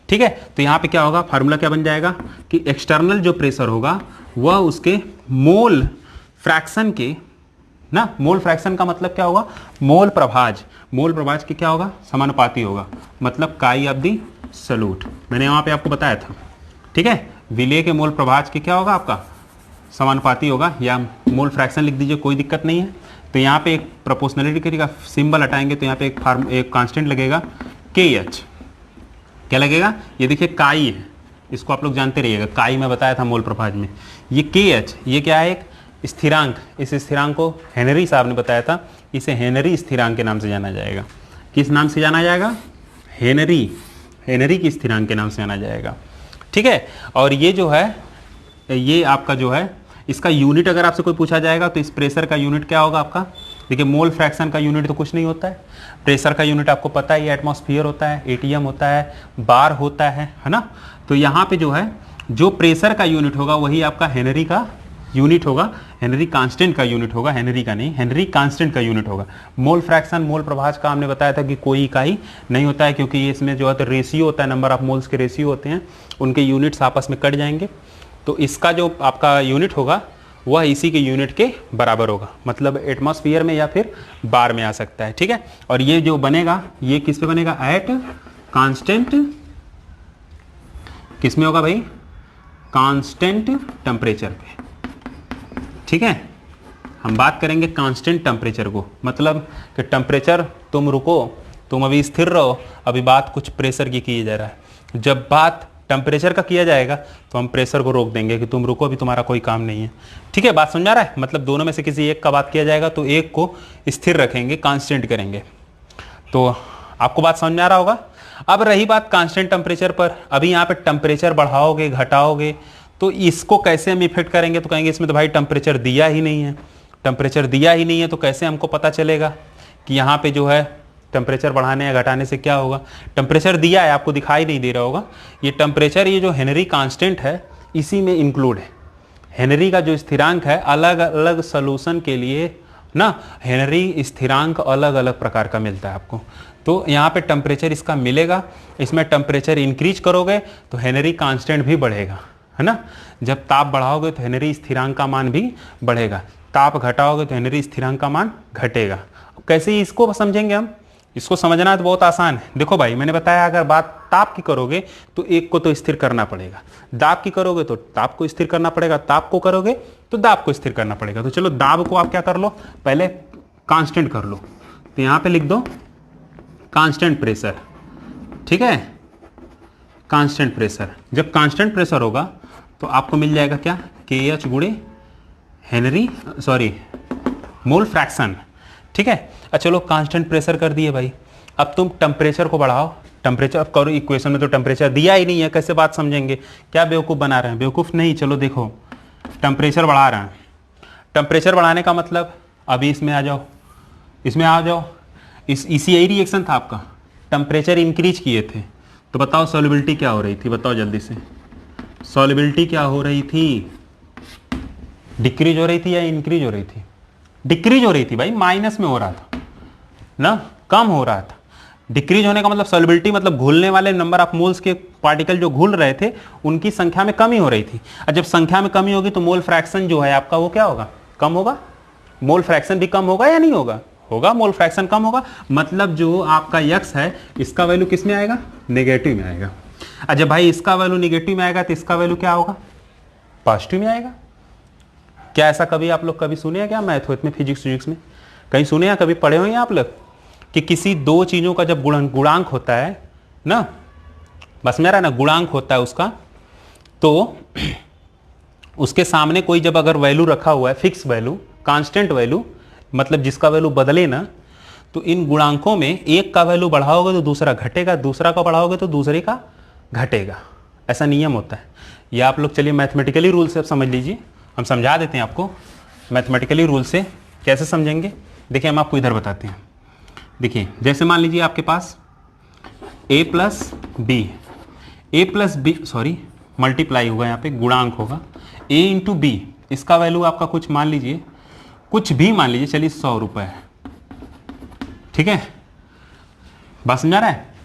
Speaker 1: ठीक है, तो यहाँ पे क्या होगा, फार्मूला क्या बन जाएगा कि एक्सटर्नल जो प्रेशर होगा वह उसके मोल फ्रैक्शन के ना, मोल फ्रैक्शन का मतलब क्या होगा, मोल प्रभाज, मोल प्रभाज के क्या होगा, समानुपाती होगा, मतलब काई ऑफ दी सॉल्यूट, मैंने वहाँ पे आपको बताया था। ठीक है, विलेय के मोल प्रभाज के क्या होगा आपका, समानुपाती होगा, या मोल फ्रैक्शन लिख दीजिए, कोई दिक्कत नहीं है। तो यहाँ पे एक प्रोपोर्शनलिटी का सिंबल हटाएंगे तो यहाँ पे एक कांस्टेंट लगेगा KH, क्या लगेगा, ये देखिए काई है, इसको आप लोग जानते रहिएगा, काई मैं बताया था मोल प्रभाज में। ये KH, ये क्या है, एक स्थिरांक, इस स्थिरांक को हेनरी साहब ने बताया था, इसे हेनरी स्थिरांक के नाम से जाना जाएगा। किस नाम से जाना जाएगा, हेनरी, हेनरी की स्थिरांक के नाम से जाना जाएगा। ठीक है, और ये जो है, ये आपका जो है, इसका यूनिट अगर आपसे कोई पूछा जाएगा तो इस प्रेशर का यूनिट क्या होगा आपका, देखिए मोल फ्रैक्शन का यूनिट तो कुछ नहीं होता है, प्रेशर का यूनिट आपको पता है, ये एटमॉस्फेयर होता है, एटीएम होता है, बार होता है ना। तो यहाँ पे जो है, जो प्रेशर का यूनिट होगा वही आपका हेनरी का यूनिट होगा, हेनरी कांस्टेंट का यूनिट होगा, हेनरी का नहीं, हेनरी कांस्टेंट का यूनिट होगा। मोल फ्रैक्शन, मोल प्रभाज का हमने बताया था कि कोई इकाई नहीं होता है, क्योंकि ये इसमें जो है तो रेशियो होता है, नंबर ऑफ मोल्स के रेशियो होते हैं, उनके यूनिट्स आपस में कट जाएंगे, तो इसका जो आपका यूनिट होगा वह इसी के यूनिट के बराबर होगा, मतलब एटमॉस्फेयर में या फिर बार में आ सकता है। ठीक है, और ये जो बनेगा ये किस पे बनेगा, एट कांस्टेंट, किस में होगा भाई, कांस्टेंट टेम्परेचर पे। ठीक है, हम बात करेंगे कांस्टेंट टेम्परेचर को, मतलब कि टेम्परेचर तुम रुको, तुम अभी स्थिर रहो, अभी बात कुछ प्रेशर की जा रहा है। जब बात टेम्परेचर का किया जाएगा तो हम प्रेशर को रोक देंगे कि तुम रुको, अभी तुम्हारा कोई काम नहीं है। ठीक है, बात समझ आ रहा है, मतलब दोनों में से किसी एक का बात किया जाएगा तो एक को स्थिर रखेंगे, कांस्टेंट करेंगे। तो आपको बात समझ में आ रहा होगा। अब रही बात कांस्टेंट टेम्परेचर पर, अभी यहाँ पे टेम्परेचर बढ़ाओगे घटाओगे तो इसको कैसे हम इफेक्ट करेंगे, तो कहेंगे इसमें तो भाई टेम्परेचर दिया ही नहीं है, टेम्परेचर दिया ही नहीं है, तो कैसे हमको पता चलेगा कि यहाँ पे जो है टेम्परेचर बढ़ाने या घटाने से क्या होगा। टेम्परेचर दिया है, आपको दिखाई नहीं दे रहा होगा, ये टेम्परेचर, ये जो हेनरी कांस्टेंट है इसी में इंक्लूड है। हेनरी का जो स्थिरांक है, अलग अलग सॉल्यूशन के लिए ना हेनरी स्थिरांक अलग अलग प्रकार का मिलता है आपको। तो यहाँ पे टेम्परेचर इसका मिलेगा, इसमें टेम्परेचर इंक्रीज करोगे तो हेनरी कांस्टेंट भी बढ़ेगा, है ना। जब ताप बढ़ाओगे तो हेनरी स्थिरांक का मान भी बढ़ेगा, ताप घटाओगे तो हेनरी स्थिरांक का मान घटेगा। कैसे इसको समझेंगे हम, इसको समझना तो बहुत आसान है। देखो भाई, मैंने बताया अगर बात ताप की करोगे तो एक को तो स्थिर करना पड़ेगा, दाब की करोगे तो ताप को स्थिर करना पड़ेगा, ताप को करोगे तो दाब को स्थिर करना पड़ेगा। तो चलो दाब को आप क्या कर लो, पहले कांस्टेंट कर लो, तो यहां पे लिख दो कांस्टेंट प्रेशर। ठीक है, कांस्टेंट प्रेशर, जब कांस्टेंट प्रेशर होगा तो आपको मिल जाएगा क्या, KH गुणे हेनरी, सॉरी मोल फ्रैक्शन, ठीक है। अच्छा चलो कांस्टेंट प्रेशर कर दिए भाई, अब तुम टेम्परेचर को बढ़ाओ, टेम्परेचर अब करो, इक्वेशन में तो टेम्परेचर दिया ही नहीं है, कैसे बात समझेंगे, क्या बेवकूफ़ बना रहे हैं, बेवकूफ़ नहीं। चलो देखो टेम्परेचर बढ़ा रहे हैं, टेम्परेचर बढ़ाने का मतलब अभी इसमें आ जाओ, इसमें आ जाओ, इसी यही रिएक्शन था आपका, टेम्परेचर इंक्रीज किए थे, तो बताओ सॉल्युबिलिटी क्या हो रही थी, बताओ जल्दी से, सॉल्युबिलिटी क्या हो रही थी, डिक्रीज हो रही थी या इंक्रीज हो रही थी, डिक्रीज हो रही थी भाई, माइनस में हो रहा था ना, कम हो रहा था। डिक्रीज होने का मतलब सॉल्युबिलिटी मतलब घुलने वाले नंबर ऑफ मोल्स के पार्टिकल जो घुल रहे थे उनकी संख्या में कमी हो रही थी, और जब संख्या में कमी होगी तो मोल फ्रैक्शन जो है आपका वो क्या होगा, कम होगा। मोल फ्रैक्शन भी कम होगा या नहीं होगा, होगा, मोल फ्रैक्शन कम होगा, मतलब जो आपका यक्स है इसका वैल्यू किस में आएगा, नेगेटिव में आएगा। और जब भाई इसका वैल्यू नेगेटिव में आएगा तो इसका वैल्यू क्या होगा, पॉजिटिव में आएगा। क्या ऐसा कभी आप लोग कभी सुने हैं क्या मैथ में, फिजिक्स में कहीं सुने या कभी पढ़े हो आप लोग कि किसी दो चीज़ों का जब गुणांक होता है ना, बस मेरा ना गुणांक होता है उसका, तो उसके सामने कोई जब अगर वैल्यू रखा हुआ है, फिक्स वैल्यू, कांस्टेंट वैल्यू, मतलब जिसका वैल्यू बदले ना, तो इन गुणांकों में एक का वैल्यू बढ़ाओगे तो दूसरा घटेगा, दूसरा का बढ़ाओगे तो दूसरे का घटेगा, ऐसा नियम होता है। ये आप लोग चलिए मैथमेटिकली रूल से समझ लीजिए, हम समझा देते हैं आपको मैथमेटिकली रूल से, कैसे समझेंगे देखिए, हम आपको इधर बताते हैं। देखिए जैसे मान लीजिए आपके पास a plus B sorry multiply होगा, यहाँ पे गुणांक होगा a इंटू बी, इसका वैल्यू आपका कुछ मान लीजिए, कुछ भी मान लीजिए, चलिए 100 रुपये है, ठीक है, बात समझा रहा है।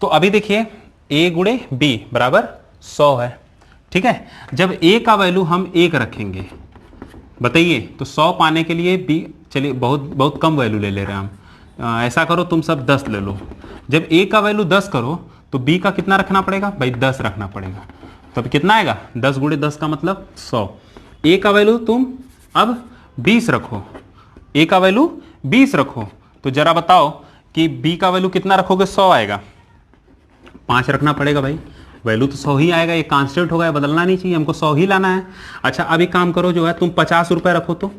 Speaker 1: तो अभी देखिए a गुणे बी बराबर 100 है, ठीक है। जब a का वैल्यू हम 1 रखेंगे, बताइए, तो 100 पाने के लिए b, चलिए बहुत कम वैल्यू ले रहे हैं हम, ऐसा करो तुम सब 10 ले लो। जब a का वैल्यू 10 करो तो b का कितना रखना पड़ेगा भाई, 10 रखना पड़ेगा, तो अभी कितना आएगा, 10 गुणे 10 का मतलब 100। a का वैल्यू तुम अब 20 रखो, a का वैल्यू 20 रखो, तो जरा बताओ कि b का वैल्यू कितना रखोगे, 100 आएगा, 5 रखना पड़ेगा भाई, वैल्यू तो 100 ही आएगा, ये कांस्टेंट होगा, बदलना नहीं चाहिए, हमको 100 ही लाना है। अच्छा अभी काम करो, जो है तुम 50 रुपये रखो, तो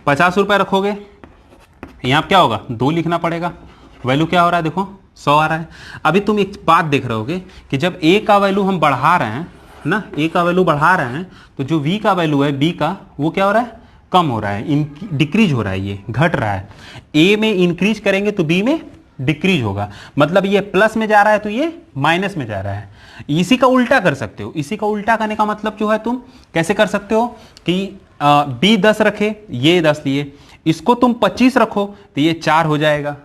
Speaker 1: 50 रुपये रखोगे, यहाँ क्या होगा, 2 लिखना पड़ेगा, वैल्यू क्या हो रहा है देखो 100 आ रहा है। अभी तुम एक बात देख रहे होगे कि जब a का वैल्यू हम बढ़ा रहे हैं ना, a का वैल्यू बढ़ा रहे हैं, तो जो v का वैल्यू है b का, वो क्या हो रहा है, कम हो रहा है, डिक्रीज हो रहा है, ये घट रहा है। a में इंक्रीज करेंगे तो b में डिक्रीज होगा, मतलब ये प्लस में जा रहा है तो ये माइनस में जा रहा है। इसी का उल्टा कर सकते हो, इसी का उल्टा करने का मतलब जो है तुम कैसे कर सकते हो कि b 10 रखे, ये 10 लिए, इसको तुम 25 रखो तो ये 4 हो जाएगा,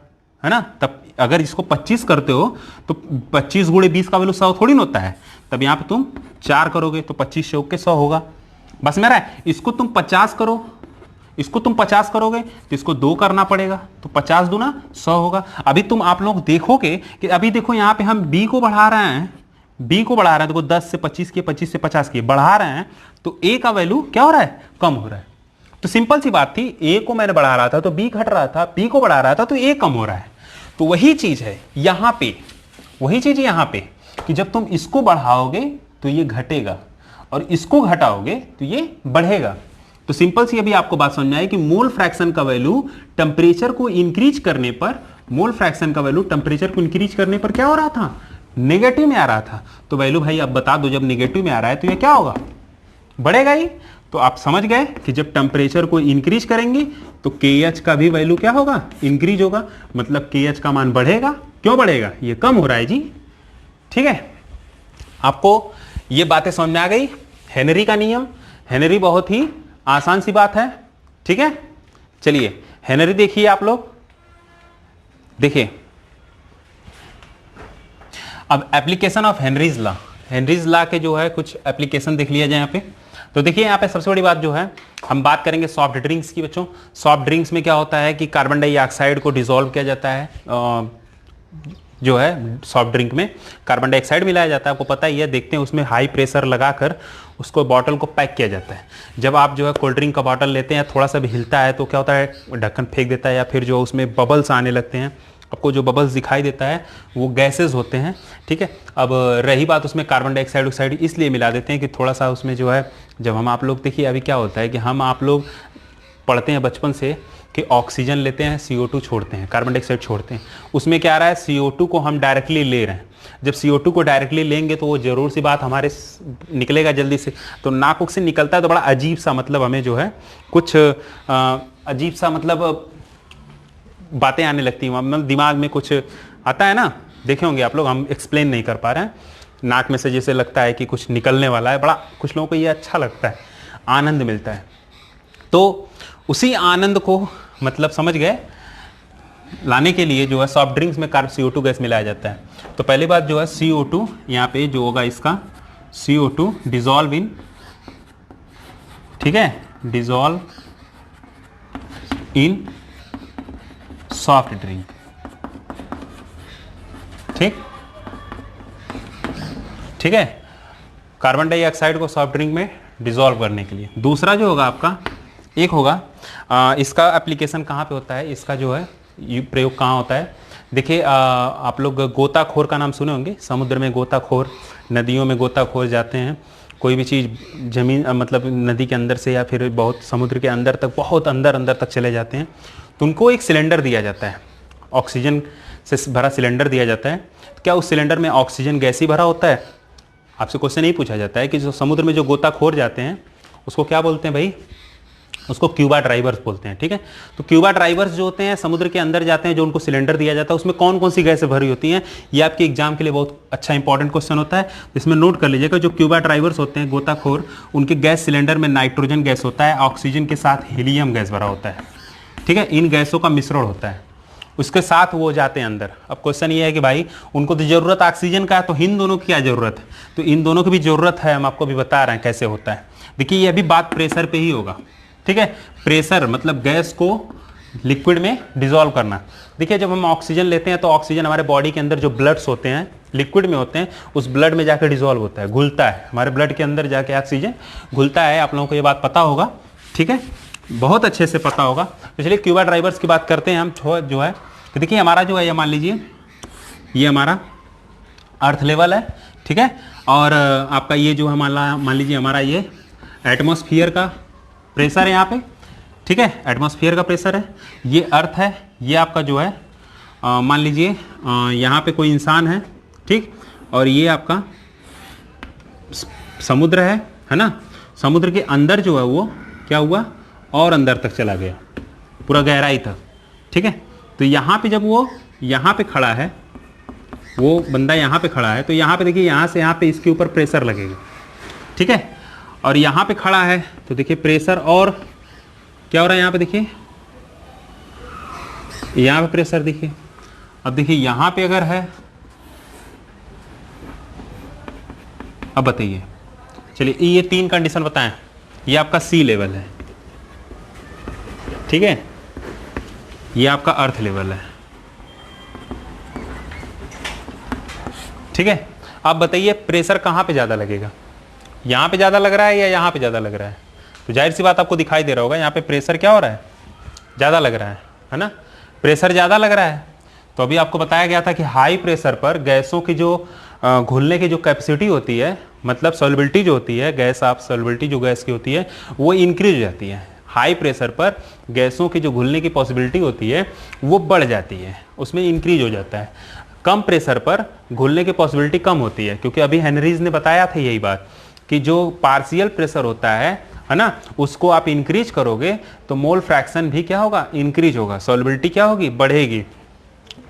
Speaker 1: है ना। तब अगर इसको 25 करते हो तो 25 गुणे 20 का वैल्यू 100 थोड़ी ना होता है, तब यहाँ पे तुम 4 करोगे तो 25 चौक के 100 होगा, बस मेरा इसको तुम 50 करो, इसको तुम 50 करोगे तो इसको 2 करना पड़ेगा, तो 50 दूना 100 होगा। अभी तुम आप लोग देखोगे कि अभी देखो यहाँ पे हम b को बढ़ा रहे हैं, b को बढ़ा रहे हैं, देखो 10 से 25 किए, 25 से 50 किए, बढ़ा रहे हैं, तो a का वैल्यू क्या हो रहा है, कम हो रहा है। तो सिंपल सी बात थी, a को मैंने बढ़ा रहा था तो b घट रहा था, b को बढ़ा रहा था तो a कम हो रहा है। तो वही चीज है यहां पे, वही चीज यहां पे कि जब तुम इसको बढ़ाओगे तो ये घटेगा और इसको घटाओगे तो ये बढ़ेगा। तो सिंपल सी अभी आपको बात समझ में आई कि मोल फ्रैक्शन का वैल्यू टेम्परेचर को इंक्रीज करने पर, मोल फ्रैक्शन का वैल्यू टेम्परेचर को इंक्रीज करने पर क्या हो रहा था, नेगेटिव में आ रहा था। तो वैल्यू भाई अब बता दो, जब नेगेटिव में आ रहा है तो ये क्या होगा, बढ़ेगा ही। तो आप समझ गए कि जब टेम्परेचर को इंक्रीज करेंगे तो KH का भी वैल्यू क्या होगा, इंक्रीज होगा, मतलब KH का मान बढ़ेगा। क्यों बढ़ेगा, ये कम हो रहा है जी, ठीक है। आपको ये बातें समझ में आ गई, हेनरी का नियम, हेनरी बहुत ही आसान सी बात है, ठीक है। चलिए हेनरी देखिए आप लोग, देखिए अब application of Henry's law, Henry's law के जो है कुछ एप्लीकेशन देख लिया जाए यहाँ पे। तो देखिए यहाँ पे सबसे बड़ी बात जो है, हम बात करेंगे सॉफ्ट ड्रिंक्स की। बच्चों सॉफ्ट ड्रिंक्स में क्या होता है कि कार्बन डाइऑक्साइड को डिसॉल्व किया जाता है, जो है सॉफ्ट ड्रिंक में कार्बन डाइऑक्साइड मिलाया जाता है, आपको पता ही है, देखते हैं उसमें हाई प्रेशर लगाकर उसको बॉटल को पैक किया जाता है। जब आप जो है कोल्ड ड्रिंक का बॉटल लेते हैं, थोड़ा सा भी हिलता है तो क्या होता है, ढक्कन फेंक देता है, या फिर जो उसमें बबल्स आने लगते हैं, आपको जो बबल्स दिखाई देता है वो गैसेज होते हैं, ठीक है। अब रही बात उसमें कार्बन डाइऑक्साइड ऑक्साइड इसलिए मिला देते हैं कि थोड़ा सा उसमें जो है, जब हम आप लोग देखिए अभी क्या होता है कि हम आप लोग पढ़ते हैं बचपन से कि ऑक्सीजन लेते हैं, CO2 छोड़ते हैं, कार्बन डाइऑक्साइड छोड़ते हैं। उसमें क्या आ रहा है, CO2 को हम डायरेक्टली ले रहे हैं। जब CO2 को डायरेक्टली लेंगे तो वो जरूर सी बात हमारे निकलेगा जल्दी से, तो नाक से निकलता है तो बड़ा अजीब सा, मतलब हमें जो है कुछ अजीब सा मतलब बातें आने लगती हैं, मतलब दिमाग में कुछ आता है ना, देखे होंगे आप लोग, हम एक्सप्लेन नहीं कर पा रहे हैं। नाक में से जैसे लगता है कि कुछ निकलने वाला है, बड़ा कुछ लोगों को ये अच्छा लगता है, आनंद मिलता है। तो उसी आनंद को मतलब समझ गए लाने के लिए जो है सॉफ्ट ड्रिंक्स में CO2 गैस मिलाया जाता है। तो पहली बात जो है CO2 यहाँ पे जो होगा इसका CO2 डिजॉल्व इन, ठीक है, डिजॉल्व इन सॉफ्ट ड्रिंक, ठीक है, कार्बन डाइऑक्साइड को सॉफ्ट ड्रिंक में डिजॉल्व करने के लिए। दूसरा जो होगा आपका, एक होगा इसका एप्लीकेशन कहाँ पे होता है, इसका जो है प्रयोग कहाँ होता है। देखिए आप लोग गोताखोर का नाम सुने होंगे, समुद्र में गोताखोर, नदियों में गोताखोर जाते हैं, कोई भी चीज़ जमीन मतलब नदी के अंदर से या फिर बहुत समुद्र के अंदर तक, बहुत अंदर अंदर तक चले जाते हैं, तो उनको एक सिलेंडर दिया जाता है, ऑक्सीजन से भरा सिलेंडर दिया जाता है। तो क्या उस सिलेंडर में ऑक्सीजन गैस ही भरा होता है? आपसे क्वेश्चन नहीं पूछा जाता है कि जो समुद्र में जो गोताखोर जाते हैं उसको क्या बोलते हैं भाई, उसको क्यूबा ड्राइवर्स बोलते हैं, ठीक है। तो क्यूबा ड्राइवर्स जो होते हैं समुद्र के अंदर जाते हैं, जो उनको सिलेंडर दिया जाता है उसमें कौन कौन सी गैसें भरी होती हैं, ये आपके एग्जाम के लिए बहुत अच्छा इंपॉर्टेंट क्वेश्चन होता है, इसमें नोट कर लीजिएगा। जो क्यूबा ड्राइवर्स होते हैं गोताखोर, उनके गैस सिलेंडर में नाइट्रोजन गैस होता है, ऑक्सीजन के साथ हीलियम गैस भरा होता है, ठीक है, इन गैसों का मिश्रण होता है, उसके साथ वो जाते हैं अंदर। अब क्वेश्चन ये है कि भाई उनको तो जरूरत ऑक्सीजन का है, तो इन दोनों की क्या जरूरत है, तो इन दोनों की भी जरूरत है, हम आपको भी बता रहे हैं कैसे होता है। देखिए ये अभी बात प्रेशर पे ही होगा, ठीक है, प्रेशर मतलब गैस को लिक्विड में डिसॉल्व करना। देखिए जब हम ऑक्सीजन लेते हैं तो ऑक्सीजन हमारे बॉडी के अंदर जो ब्लड्स होते हैं लिक्विड में होते हैं, उस ब्लड में जाकर डिसॉल्व होता है, घुलता है, हमारे ब्लड के अंदर जाके ऑक्सीजन घुलता है। आप लोगों को ये बात पता होगा, ठीक है, बहुत अच्छे से पता होगा। तो चलिए क्यूबा ड्राइवर्स की बात करते हैं हम, जो है तो देखिए हमारा जो है ये मान लीजिए ये हमारा अर्थ लेवल है, ठीक है, और आपका ये जो हमारा मान लीजिए हमारा ये एटमॉस्फेयर का प्रेशर है यहाँ पे, ठीक है, एटमॉस्फेयर का प्रेशर है, ये अर्थ है, ये आपका जो है मान लीजिए यहाँ पे कोई इंसान है, ठीक, और ये आपका समुद्र है ना, समुद्र के अंदर जो है वो क्या हुआ और अंदर तक चला गया, पूरा गहराई तक, ठीक है। तो यहाँ पे जब वो यहाँ पे खड़ा है, वो बंदा यहाँ पे खड़ा है, तो यहाँ पे देखिए यहाँ से यहाँ पे इसके ऊपर प्रेशर लगेगा, ठीक है, और यहाँ पे खड़ा है तो देखिए प्रेशर और क्या हो रहा है यहाँ पे, देखिए यहाँ पे प्रेशर, देखिए अब देखिए यहाँ पे अगर है, अब बताइए, चलिए ये 3 कंडीशन बताएं। ये आपका सी लेवल है, ठीक है, ये आपका अर्थ लेवल है, ठीक है। अब बताइए प्रेशर कहाँ पे ज़्यादा लगेगा, यहाँ पे ज़्यादा लग रहा है या यहाँ पे ज़्यादा लग रहा है? तो जाहिर सी बात आपको दिखाई दे रहा होगा यहाँ पे प्रेशर क्या हो रहा है, ज़्यादा लग रहा है ना, प्रेशर ज़्यादा लग रहा है। तो अभी आपको बताया गया था कि हाई प्रेशर पर गैसों की जो घुलने की जो कैपेसिटी होती है, मतलब सॉल्युबिलिटी जो होती है, गैस ऑफ सॉल्युबिलिटी जो गैस की होती है वो इंक्रीज हो जाती है। हाई प्रेशर पर गैसों की जो घुलने की पॉसिबिलिटी होती है वो बढ़ जाती है, उसमें इंक्रीज हो जाता है। कम प्रेशर पर घुलने की पॉसिबिलिटी कम होती है, क्योंकि अभी हेनरीज ने बताया था यही बात कि जो पार्शियल प्रेशर होता है ना, उसको आप इंक्रीज करोगे तो मोल फ्रैक्शन भी क्या होगा, इंक्रीज होगा, सॉल्युबिलिटी क्या होगी, बढ़ेगी।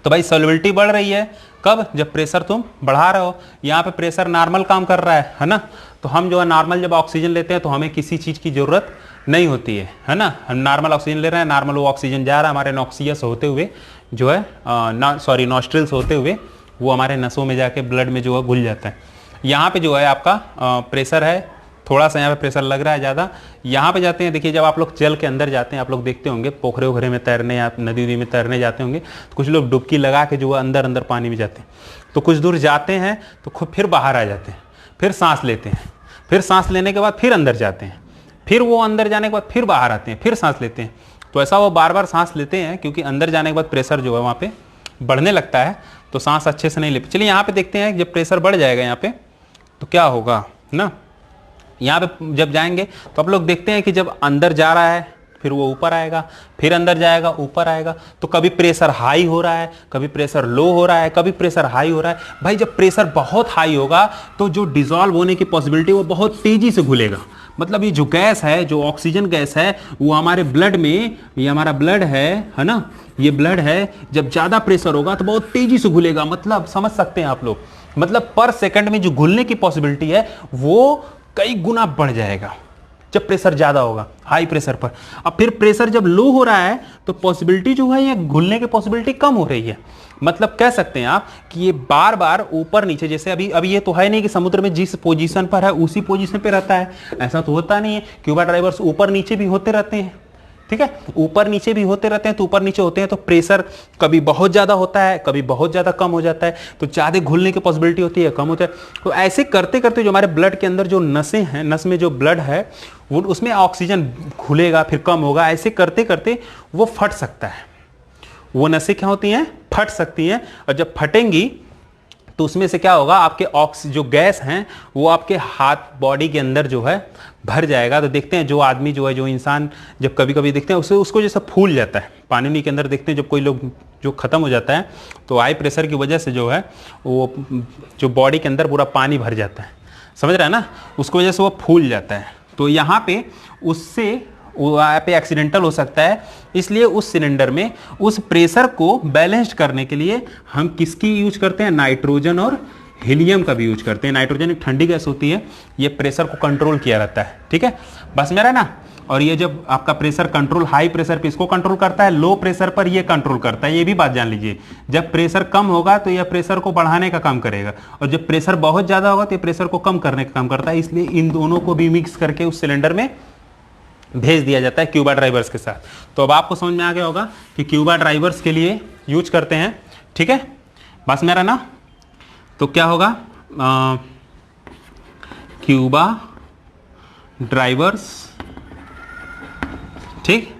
Speaker 1: तो भाई सॉल्युबिलिटी बढ़ रही है कब, जब प्रेशर तुम बढ़ा रहे हो। यहाँ पे प्रेशर नॉर्मल काम कर रहा है ना, तो हम जो है नॉर्मल जब ऑक्सीजन लेते हैं तो हमें किसी चीज़ की ज़रूरत नहीं होती है ना, हम नॉर्मल ऑक्सीजन ले रहे हैं, नॉर्मल वो ऑक्सीजन जा रहा है हमारे नॉक्सियस होते हुए जो है नॉस्ट्रिल्स होते हुए वो हमारे नसों में जाके ब्लड में जो है घुल जाता है। यहाँ पे जो है आपका प्रेशर है, थोड़ा सा यहाँ पे प्रेशर लग रहा है ज़्यादा। यहाँ पे जाते हैं, देखिए जब आप लोग जल के अंदर जाते हैं, आप लोग देखते होंगे पोखरे वोखरे में तैरने या नदी उदी में तैरने जाते होंगे, तो कुछ लोग डुबकी लगा के जो है अंदर अंदर पानी में जाते हैं, तो कुछ दूर जाते हैं तो खुद फिर बाहर आ जाते हैं, फिर सांस लेते हैं, फिर सांस लेने के बाद फिर अंदर जाते हैं, फिर वो अंदर जाने के बाद फिर बाहर आते हैं, फिर सांस लेते हैं। तो ऐसा वो बार बार सांस लेते हैं, क्योंकि अंदर जाने के बाद प्रेशर जो है वहाँ पे बढ़ने लगता है, तो सांस अच्छे से नहीं ले। चलिए यहाँ पे देखते हैं जब प्रेशर बढ़ जाएगा यहाँ पे तो क्या होगा ना। यहाँ पे जब जाएंगे तो आप लोग देखते हैं कि जब अंदर जा रहा है फिर वो ऊपर आएगा, फिर अंदर जाएगा, ऊपर आएगा। तो कभी प्रेशर हाई हो रहा है, कभी प्रेशर लो हो रहा है, कभी प्रेशर हाई हो रहा है। भाई जब प्रेशर बहुत हाई होगा तो जो डिसॉल्व होने की पॉसिबिलिटी वो बहुत तेजी से घुलेगा। मतलब ये जो गैस है, जो ऑक्सीजन गैस है, वो हमारे ब्लड में, ये हमारा ब्लड है ना, ये ब्लड है, जब ज्यादा प्रेशर होगा तो बहुत तेजी से घुलेगा। मतलब समझ सकते हैं आप लोग, मतलब पर सेकंड में जो घुलने की पॉसिबिलिटी है वो कई गुना बढ़ जाएगा जब प्रेशर ज्यादा होगा, हाई प्रेशर पर। अब फिर प्रेशर जब लो हो रहा है तो पॉसिबिलिटी जो है ये घुलने की पॉसिबिलिटी कम हो रही है। मतलब कह सकते हैं आप कि ये बार बार ऊपर नीचे, जैसे अभी ये तो है नहीं कि समुद्र में जिस पोजीशन पर है उसी पोजीशन पे रहता है, ऐसा तो होता नहीं है। स्क्यूबा ड्राइवर्स ऊपर नीचे भी होते रहते हैं, ठीक है, ऊपर नीचे भी होते रहते हैं। तो ऊपर नीचे होते हैं तो प्रेशर कभी बहुत ज्यादा होता है, कभी बहुत ज्यादा कम हो जाता है। तो ज्यादा घुलने की पॉसिबिलिटी होती है, कम होता है। तो ऐसे करते करते जो हमारे ब्लड के अंदर जो नसें हैं, नस में जो ब्लड है वो उसमें ऑक्सीजन घुलेगा, फिर कम होगा। ऐसे करते करते वो फट सकता है। वो नसें क्या होती हैं, फट सकती हैं। और जब फटेंगी तो उसमें से क्या होगा, आपके जो गैस हैं वो आपके हाथ बॉडी के अंदर जो है भर जाएगा। तो देखते हैं जो आदमी जो है, जो इंसान जब कभी कभी देखते हैं उसको जैसा फूल जाता है पानी के अंदर, देखते हैं जब कोई लोग जो खत्म हो जाता है तो हाई प्रेशर की वजह से जो है वो जो बॉडी के अंदर पूरा पानी भर जाता है, समझ रहा है ना, उसकी वजह से वो फूल जाता है। तो यहाँ पे उससे वहाँ पे एक्सीडेंटल हो सकता है। इसलिए उस सिलेंडर में उस प्रेशर को बैलेंस करने के लिए हम किसकी यूज करते हैं, नाइट्रोजन और हीलियम का भी यूज करते हैं। नाइट्रोजन एक ठंडी गैस होती है, ये प्रेशर को कंट्रोल किया रहता है, ठीक है, बस मेरा ना। और ये जब आपका प्रेशर कंट्रोल हाई प्रेशर पे इसको कंट्रोल करता है, लो प्रेशर पर ये कंट्रोल करता है। ये भी बात जान लीजिए, जब प्रेशर कम होगा तो यह प्रेशर को बढ़ाने का काम करेगा, और जब प्रेशर बहुत ज्यादा होगा तो ये प्रेशर को कम करने का काम करता है। इसलिए इन दोनों को भी मिक्स करके उस सिलेंडर में भेज दिया जाता है क्यूबा ड्राइवर्स के साथ। तो अब आपको समझ में आ गया होगा कि क्यूबा ड्राइवर्स के लिए यूज करते हैं, ठीक है, बस मेरा ना। तो क्या होगा, क्यूबा ड्राइवर्स, ठीक,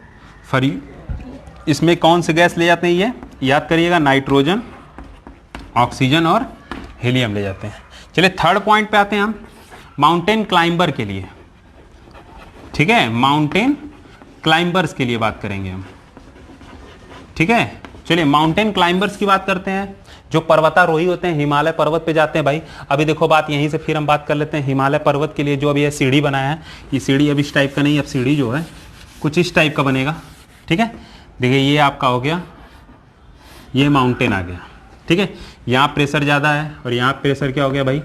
Speaker 1: फॉर इसमें कौन से गैस ले जाते हैं, ये याद करिएगा, नाइट्रोजन, ऑक्सीजन और हीलियम ले जाते हैं। चलिए थर्ड पॉइंट पे आते हैं हम, माउंटेन क्लाइंबर के लिए, ठीक है, माउंटेन क्लाइंबर्स के लिए बात करेंगे हम, ठीक है। चलिए माउंटेन क्लाइंबर्स की बात करते हैं, जो पर्वतारोही होते हैं, हिमालय पर्वत पे जाते हैं। भाई अभी देखो बात यहीं से फिर हम बात कर लेते हैं हिमालय पर्वत के लिए। जो अभी ये सीढ़ी बनाया है, ये सीढ़ी अब इस टाइप का नहीं, अब सीढ़ी जो है कुछ इस टाइप का बनेगा, ठीक है। देखिए ये आपका हो गया, ये माउंटेन आ गया, ठीक है। यहाँ प्रेशर ज़्यादा है और यहाँ प्रेशर क्या हो गया भाई,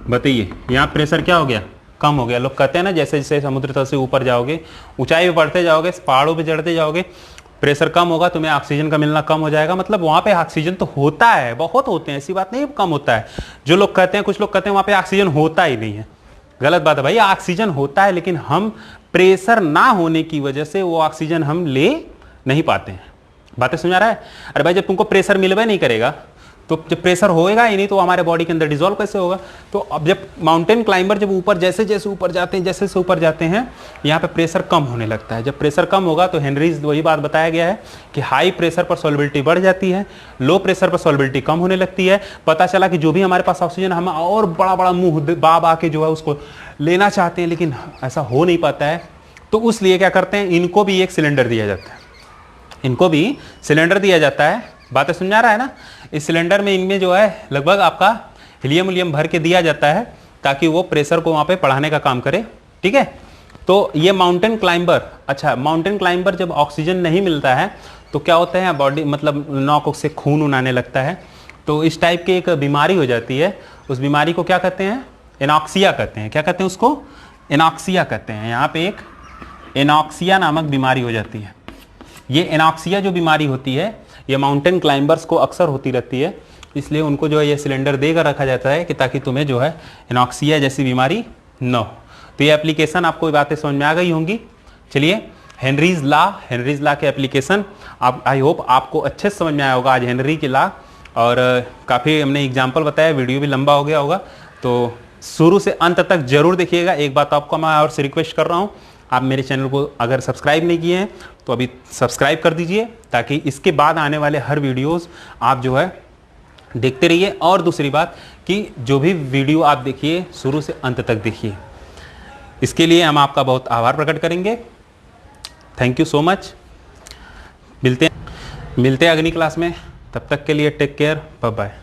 Speaker 1: बताइए, यहाँ प्रेशर क्या हो गया, कम हो गया। लोग कहते हैं ना जैसे जैसे समुद्र तल से ऊपर जाओगे, ऊंचाई पे बढ़ते जाओगे, पहाड़ों पे चढ़ते जाओगे, प्रेशर कम होगा, तुम्हें ऑक्सीजन का मिलना कम हो जाएगा। मतलब वहाँ पे ऑक्सीजन तो होता है, बहुत होते हैं, ऐसी बात नहीं कम होता है। जो लोग कहते हैं, कुछ लोग कहते हैं वहाँ पे ऑक्सीजन होता ही नहीं है, गलत बात है भाई। ऑक्सीजन होता है, लेकिन हम प्रेशर ना होने की वजह से वो ऑक्सीजन हम ले नहीं पाते हैं। बातें समझ आ रहा है? अरे भाई जब तुमको प्रेशर मिलवे नहीं करेगा तो जब प्रेशर होएगा ही नहीं तो हमारे बॉडी के अंदर डिसॉल्व कैसे होगा। तो अब जब माउंटेन क्लाइंबर जब ऊपर जैसे जैसे ऊपर जाते हैं, जैसे जैसे ऊपर जाते हैं, यहाँ पे प्रेशर कम होने लगता है। जब प्रेशर कम होगा तो हेनरीज वही बात बताया गया है कि हाई प्रेशर पर सॉल्युबिलिटी बढ़ जाती है, लो प्रेशर पर सॉल्युबिलिटी कम होने लगती है। पता चला कि जो भी हमारे पास ऑक्सीजन, हम और बड़ा बड़ा मुंह बा के जो है उसको लेना चाहते हैं, लेकिन ऐसा हो नहीं पाता है। तो उसलिए क्या करते हैं, इनको भी एक सिलेंडर दिया जाता है, इनको भी सिलेंडर दिया जाता है। बातें समझ आ रहा है ना? इस सिलेंडर में इनमें जो है लगभग आपका हीलियम उलियम भर के दिया जाता है ताकि वो प्रेशर को वहाँ पे बढ़ाने का काम करे, ठीक है। तो ये माउंटेन क्लाइंबर, अच्छा माउंटेन क्लाइंबर जब ऑक्सीजन नहीं मिलता है तो क्या होता है, बॉडी मतलब नौक से खून आने लगता है। तो इस टाइप की एक बीमारी हो जाती है। उस बीमारी को क्या कहते हैं, एनॉक्सिया कहते हैं। क्या कहते हैं उसको, एनॉक्सिया कहते हैं। यहाँ पे एक एनॉक्सिया नामक बीमारी हो जाती है। ये एनॉक्सिया जो बीमारी होती है ये माउंटेन क्लाइंबर्स को अक्सर होती रहती है, इसलिए उनको जो है ये सिलेंडर देकर रखा जाता है कि ताकि तुम्हें जो है एनॉक्सिया जैसी बीमारी न हो। तो ये एप्लीकेशन आपको बातें समझ में आ गई होंगी। चलिए हेनरीज लॉ के एप्लीकेशन आप, आई होप आपको अच्छे से समझ में आया होगा आज हेनरी के लॉ। और काफ़ी हमने एग्जाम्पल बताया, वीडियो भी लंबा हो गया होगा, तो शुरू से अंत तक जरूर देखिएगा। एक बात आपको मैं और से रिक्वेस्ट कर रहा हूँ, आप मेरे चैनल को अगर सब्सक्राइब नहीं किए हैं तो अभी सब्सक्राइब कर दीजिए ताकि इसके बाद आने वाले हर वीडियोस आप जो है देखते रहिए। और दूसरी बात कि जो भी वीडियो आप देखिए शुरू से अंत तक देखिए, इसके लिए हम आपका बहुत आभार प्रकट करेंगे। Thank you so much. मिलते हैं अगली क्लास में, तब तक के लिए टेक केयर, बाय बाय।